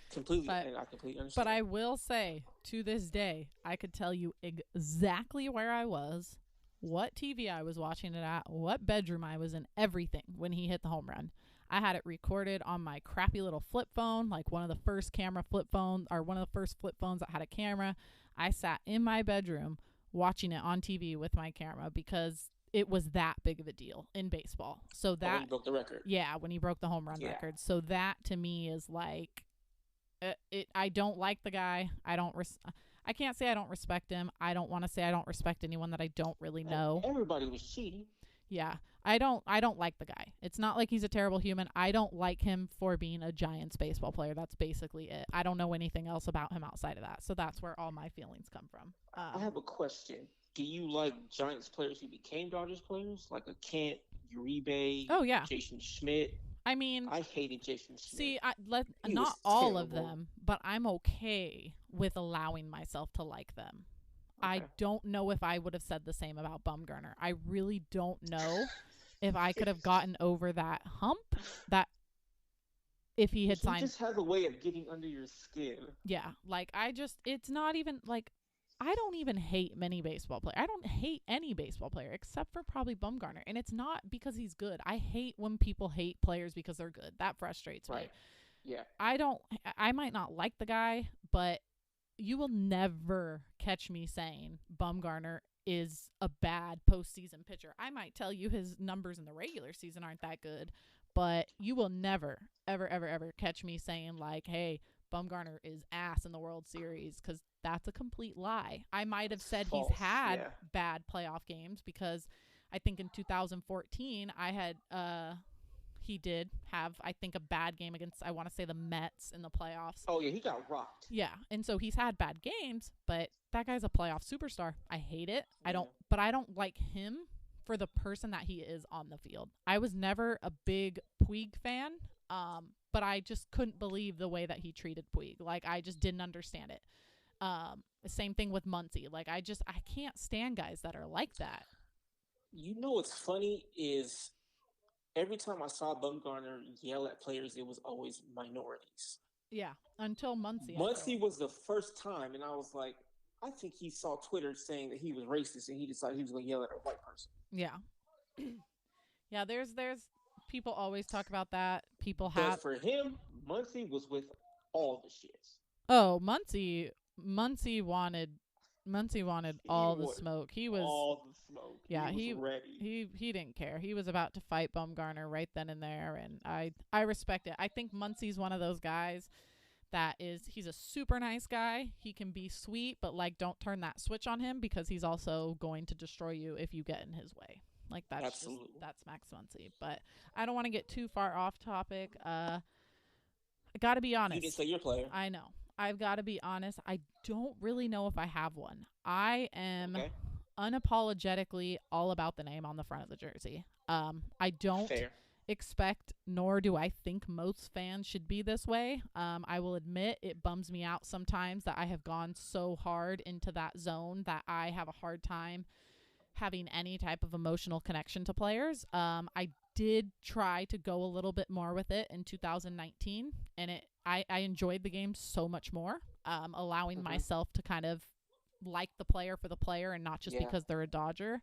Completely, and I completely understand. But I will say, to this day, I could tell you exactly where I was, what TV I was watching it at, what bedroom I was in, everything when he hit the home run. I had it recorded on my crappy little flip phone, like one of the first flip phones that had a camera. I sat in my bedroom watching it on TV with my camera because it was that big of a deal in baseball. So when that, he broke the record. yeah, when he broke the home run Yeah. record. So that to me is like, I don't like the guy. I can't say I don't respect him. I don't want to say I don't respect anyone that I don't really know. Everybody was cheating. Yeah. I don't like the guy. It's not like he's a terrible human. I don't like him for being a Giants baseball player. That's basically it. I don't know anything else about him outside of that. So that's where all my feelings come from. I have a question. Do you like Giants players who became Dodgers players, like a Kent, Uribe, Oh yeah. Jason Schmidt? I mean, I hated Jason Schmidt. see, He not was all of terrible. them, but I'm okay with allowing myself to like them. I Okay. don't know if I would have said the same about Bumgarner. I really don't know if I could have gotten over that hump, that if he had signed. just has a way of getting under your skin. Yeah, like it's not even like, I don't even hate many baseball players. I don't hate any baseball player except for probably Bumgarner. And it's not because he's good. I hate when people hate players because they're good. That frustrates me. Right. Yeah. I might not like the guy, but you will never catch me saying Bumgarner is a bad postseason pitcher. I might tell you his numbers in the regular season aren't that good, but you will never, ever, ever, ever catch me saying like, hey, Bumgarner is ass in the World Series, because that's a complete lie. I might have said false. He's had Yeah. bad playoff games, because I think in 2014 I had he did have, I think, a bad game against, I want to say, the Mets in the playoffs. Oh yeah, he got rocked. Yeah, and so he's had bad games, but that guy's a playoff superstar. I hate it. Yeah. But I don't like him for the person that he is on the field. I was never a big Puig fan, but I just couldn't believe the way that he treated Puig. Like, I just didn't understand it. The same thing with Muncy. Like, I can't stand guys that are like that. You know what's funny is every time I saw Bumgarner yell at players, it was always minorities. Yeah, until Muncy. Muncy was the first time, and I was like, I think he saw Twitter saying that he was racist, and he decided he was going to yell at a white person. Yeah. Yeah, there's people always talk about that. People But have. for him, Muncy was with all the shits. Oh, Muncy wanted all the smoke. He was all the smoke. Yeah, he was ready. He didn't care. He was about to fight Bumgarner right then and there, and I respect it. I think Muncy's one of those guys that he's a super nice guy. He can be sweet, but like, don't turn that switch on him, because he's also going to destroy you if you get in his way. Like, that's Max Muncy. But I don't want to get too far off topic. I got to be honest. You didn't say your player. I know. I've got to be honest. I don't really know if I have one. I am unapologetically all about the name on the front of the jersey. I don't expect, nor do I think most fans should be this way. I will admit it bums me out sometimes that I have gone so hard into that zone that I have a hard time having any type of emotional connection to players. I did try to go a little bit more with it in 2019, and I enjoyed the game so much more, allowing myself to kind of like the player for the player and not just because they're a Dodger.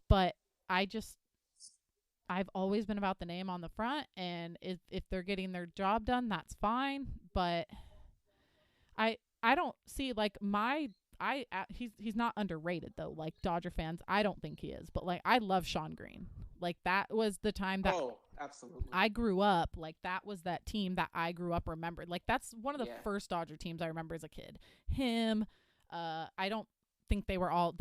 But I've always been about the name on the front, and if they're getting their job done, that's fine. But I don't see, like, he's not underrated though. Like, Dodger fans, I don't think he is, but like, I love Sean Green. Like, that was the time that absolutely I grew up. Like, that was that team that I grew up remembered. Like, that's one of the first Dodger teams I remember as a kid. Him, I don't think they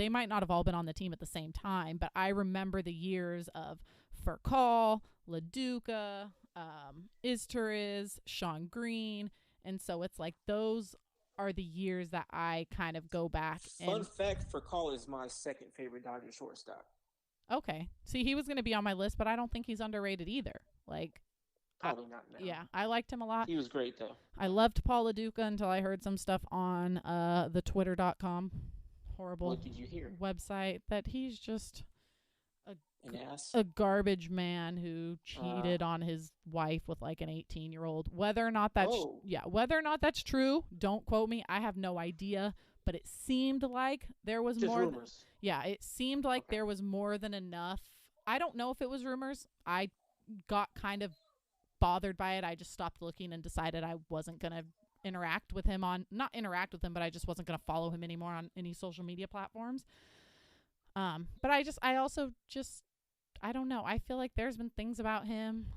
might not have all been on the team at the same time, but I remember the years of Furcal, LaDuca, Izturiz, Sean Green, and so it's like, those are the years that I kind of go back. Fun fact, Furcal is my second favorite Dodger shortstop. Okay. See, he was going to be on my list, but I don't think he's underrated either. Like, probably not now. Yeah, I liked him a lot. He was great, though. I loved Paul LaDuca until I heard some stuff on the Twitter.com horrible What did you hear? website that he's just an ass, a garbage man who cheated on his wife with like an 18-year-old. Whether or not that's true, don't quote me. I have no idea, but it seemed like there was just more. Rumors. It seemed like there was more than enough. I don't know if it was rumors. I got kind of bothered by it. I just stopped looking and decided I wasn't going to not interact with him, but I just wasn't going to follow him anymore on any social media platforms. But I don't know. I feel like there's been things about him.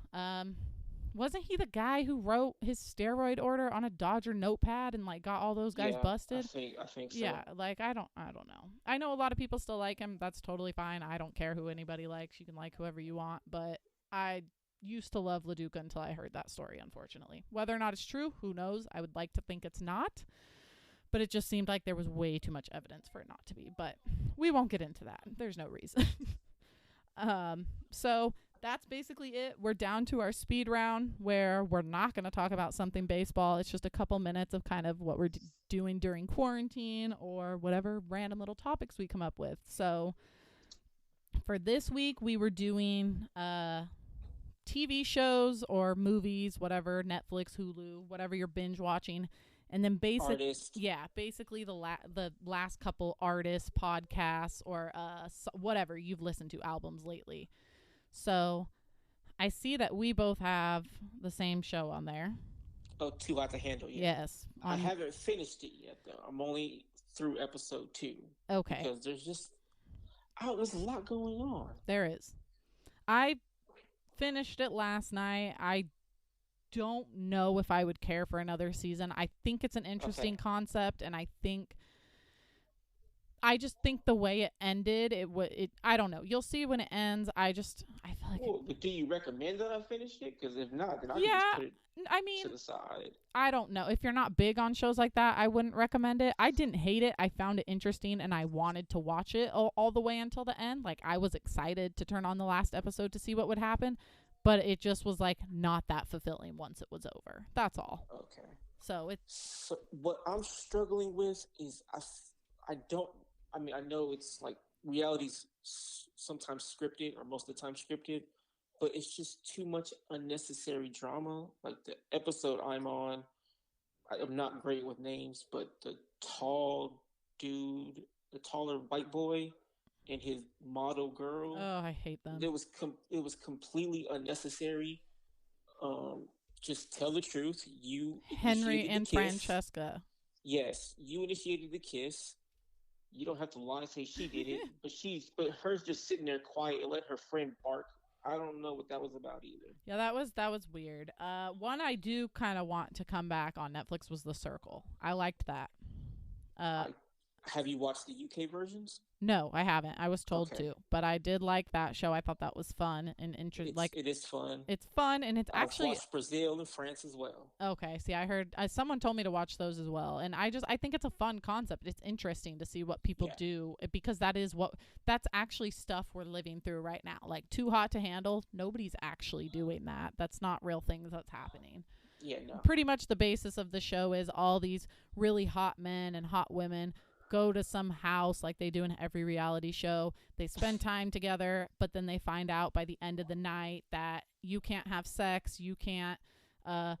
Wasn't he the guy who wrote his steroid order on a Dodger notepad and like got all those guys Yeah, busted? I think so. Yeah, like I don't know. I know a lot of people still like him. That's totally fine. I don't care who anybody likes. You can like whoever you want, but I used to love LaDuca until I heard that story, unfortunately. Whether or not it's true, who knows? I would like to think it's not, but it just seemed like there was way too much evidence for it not to be. But we won't get into that. There's no reason. So that's basically it. We're down to our speed round where we're not going to talk about something baseball. It's just a couple minutes of kind of what we're doing during quarantine or whatever random little topics we come up with. So for this week, we were doing TV shows or movies, whatever, Netflix, Hulu, whatever you're binge watching. And then basically the last couple artists, podcasts, or whatever you've listened to, albums lately. So I see that we both have the same show on there. Oh, Too Hot to Handle. Yeah. Yes. I haven't finished it yet, though. I'm only through episode 2. Okay. Because there's a lot going on. There is. I finished it last night. I don't know if I would care for another season. I think it's an interesting concept, and I just think the way it ended, I don't know. You'll see when it ends. I feel like. But do you recommend that I finish it? Because if not, then I can just put it to the side. I don't know. If you're not big on shows like that, I wouldn't recommend it. I didn't hate it. I found it interesting, and I wanted to watch it all the way until the end. Like, I was excited to turn on the last episode to see what would happen. But it just was, like, not that fulfilling once it was over. That's all. Okay. So what I'm struggling with is I know it's, like, reality's sometimes scripted or most of the time scripted, but it's just too much unnecessary drama. Like, the episode I'm on, I'm not great with names, but the tall dude, the taller white boy, and his model girl. Oh, I hate them. It was completely unnecessary. Just tell the truth. You Henry and Francesca. Yes, you initiated the kiss. You don't have to lie and say she did it, but hers just sitting there quiet and let her friend bark. I don't know what that was about either. Yeah, that was weird. One I do kind of want to come back on Netflix was The Circle. I liked that. Have you watched the UK versions? No, I haven't. I was told to, but I did like that show. I thought that was fun and interesting. Like, it is fun. It's fun, and it's actually watched Brazil and France as well. Okay, see, I heard someone told me to watch those as well, and I think it's a fun concept. It's interesting to see what people do, because that's actually stuff we're living through right now. Like, Too Hot to Handle, nobody's actually doing that. That's not real things that's happening. Yeah, no. Pretty much the basis of the show is all these really hot men and hot women go to some house like they do in every reality show. They spend time together, but then they find out by the end of the night that you can't have sex, you can't have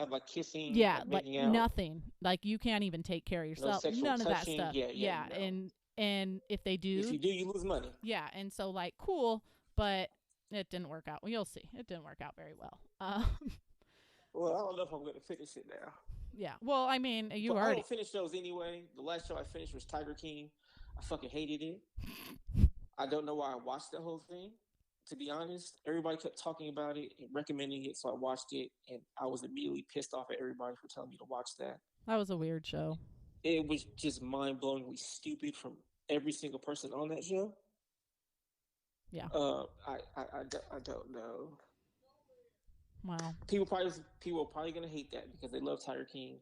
like kissing, like nothing. Like, you can't even take care of yourself. None of that stuff. Yeah. No. And if they do, you lose money. Yeah, and so, like, cool, but it didn't work out. Well, you'll see. It didn't work out very well. Well, I don't know if I'm going to finish it now. Yeah. Well, I mean, I don't finish those anyway. The last show I finished was Tiger King. I fucking hated it. I don't know why I watched the whole thing, to be honest. Everybody kept talking about it and recommending it, so I watched it, and I was immediately pissed off at everybody for telling me to watch that. That was a weird show. It was just mind-blowingly stupid from every single person on that show. Yeah. I don't know. Wow. People are probably gonna hate that because they love Tiger King.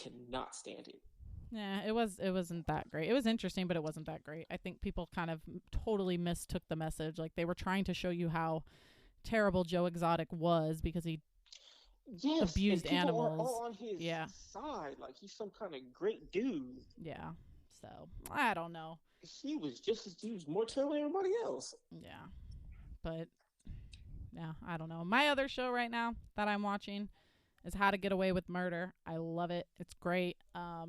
Cannot stand it. Yeah, it wasn't that great. It was interesting, but it wasn't that great. I think people kind of totally mistook the message. Like, they were trying to show you how terrible Joe Exotic was because he abused animals. Are all on his side. Like, he's some kind of great dude. Yeah. So I don't know. He was more terrible than everybody else. Yeah. But yeah, I don't know. My other show right now that I'm watching is How to Get Away with Murder. I love it. It's great. I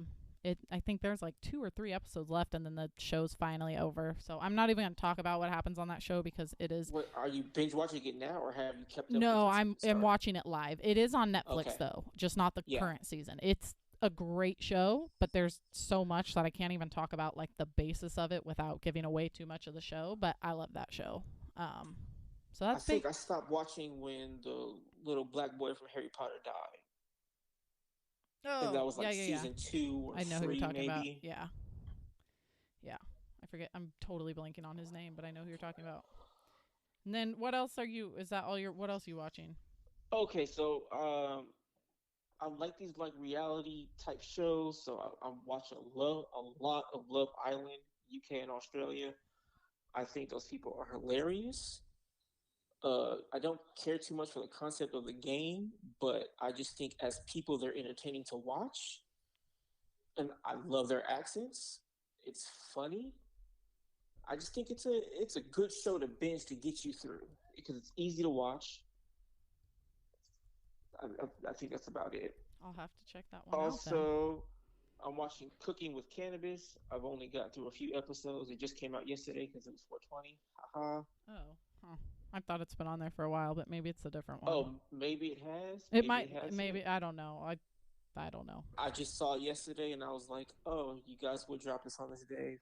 think there's like 2 or 3 episodes left, and then the show's finally over. So I'm not even going to talk about what happens on that show because it is. What, are you binge watching it now, or have you kept up? No, I'm watching it live. It is on Netflix though, just not the current season. It's a great show, but there's so much that I can't even talk about like the basis of it without giving away too much of the show. But I love that show. Um, so I that's big. think I stopped watching when the little black boy from Harry Potter died. I think Oh, that was yeah, like yeah, yeah. season 2 or I know who you're 3, talking about. maybe. Yeah, yeah. I forget. I'm totally blanking on his name, but I know who you're talking about. And then what else are you? Is that all your? What else are you watching? Okay, so I like these like reality type shows. So I'm watching a lot of Love Island, UK and Australia. I think those people are hilarious. I don't care too much for the concept of the game, but I just think as people they're entertaining to watch, and I love their accents. It's funny. I just think it's a good show to binge to get you through because it's easy to watch. I think that's about it. I'll have to check that one out then. Also, I'm watching Cooking with Cannabis. I've only got through a few episodes. It just came out yesterday because it was 420. Haha. Oh, huh. I thought it's been on there for a while, but maybe it's a different one. Oh, maybe it has. It Maybe might. it hasn't. Maybe I don't know. I don't know. I just saw it yesterday and I was like, oh, you guys would drop this on this day.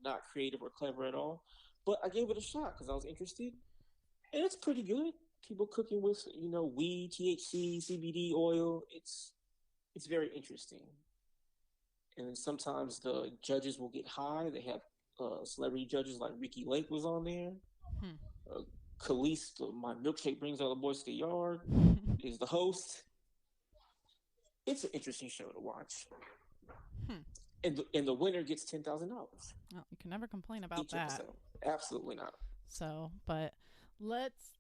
Not creative or clever at all. But I gave it a shot because I was interested. And it's pretty good. People cooking with, weed, THC, CBD oil. It's very interesting. And then sometimes the judges will get high. They have celebrity judges like Ricky Lake was on there. Hmm. Uh, Khalees, my milkshake brings all the boys to the yard, is the host. It's an interesting show to watch. Hmm. And the winner gets $10,000 Well, you can never complain about each that. episode. Absolutely not. So, but let's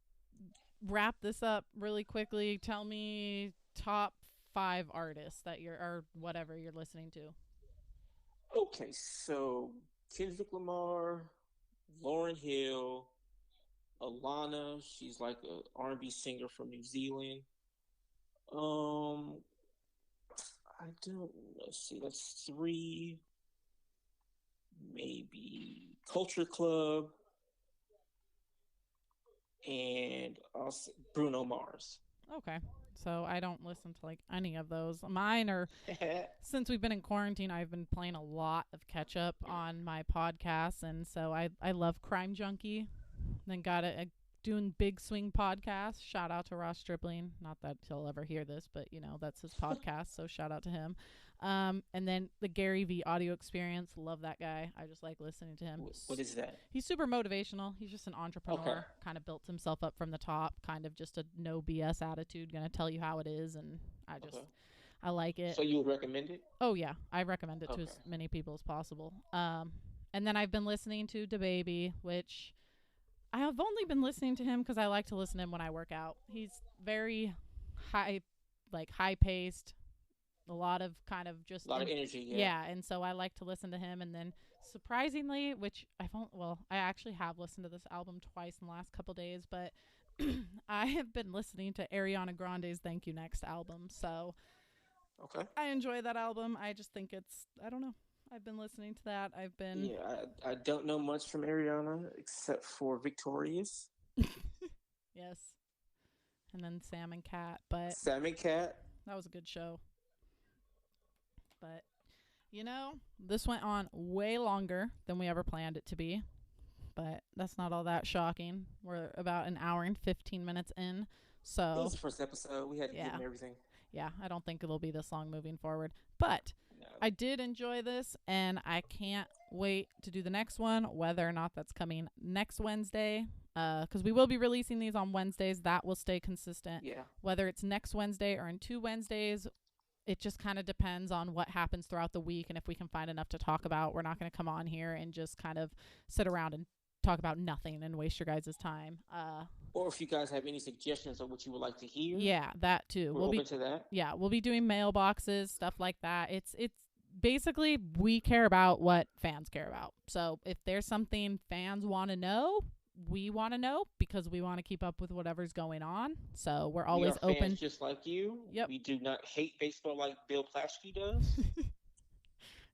wrap this up really quickly. Tell me top 5 artists that you're or whatever you're listening to. Okay, so Kendrick Lamar, Lauren Hill, Alana. She's like a R&B singer from New Zealand. Um, I don't. Let's see. That's three. Maybe Culture Club and also Bruno Mars. Okay. So I don't listen to like any of those. Mine are since we've been in quarantine, I've been playing a lot of catch up on my podcasts, and so I love Crime Junkie. Then got a doing Big Swing podcast. Shout out to Ross Stripling. Not that he'll ever hear this, but that's his podcast, so shout out to him. And then the Gary V audio experience. Love that guy. I just like listening to him. What is that? He's super motivational. He's just an entrepreneur. Okay. Kind of built himself up from the top. Kind of just a no BS attitude. Gonna tell you how it is, and Okay. I like it. So you would recommend it? Oh yeah, I recommend it to Okay. as many people as possible. And then I've been listening to DaBaby, which I have only been listening to him because I like to listen to him when I work out. He's very high paced, a lot of kind of just A lot of energy. Yeah. yeah, and so I like to listen to him. And then surprisingly, which I actually have listened to this album twice in the last couple days, but I have been listening to Ariana Grande's Thank You Next album. So Okay. I enjoy that album. I just think I don't know. I've been listening to that. I've been Yeah, I don't know much from Ariana except for Victorious. yes. And then Sam and Cat, but Sam and Cat. that was a good show. But this went on way longer than we ever planned it to be. But that's not all that shocking. We're about an hour and 15 minutes in. It So, was the first episode. We had to give Yeah. them everything. yeah, I don't think it'll be this long moving forward. But No. I did enjoy this, and I can't wait to do the next one, whether or not that's coming next Wednesday. Because we will be releasing these on Wednesdays. That will stay consistent. Yeah. Whether it's next Wednesday or in 2 Wednesdays, it just kind of depends on what happens throughout the week and if we can find enough to talk about. We're not going to come on here and just kind of sit around and talk about nothing and waste your guys' time. Or if you guys have any suggestions of what you would like to hear, Yeah, that too. we're open to that. Yeah, we'll be doing mailboxes, stuff like that. It's basically we care about what fans care about. So if there's something fans want to know, we want to know because we want to keep up with whatever's going on. So we're always we are open. fans just like you. Yep. We do not hate baseball like Bill Plaschke does.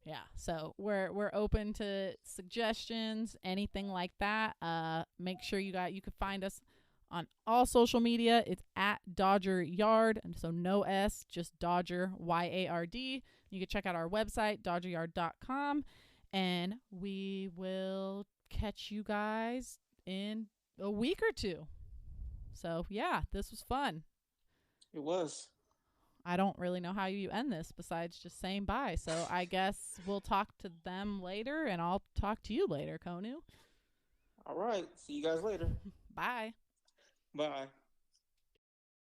Yeah, so we're open to suggestions, anything like that. Make sure you can find us On all social media, it's at Dodger Yard. And so no S, just Dodger, YARD. You can check out our website, dodgeryard.com. And we will catch you guys in a week or two. So, yeah, this was fun. It was. I don't really know how you end this besides just saying bye. So I guess we'll talk to them later, and I'll talk to you later, Konu. All right. See you guys later. Bye. Bye.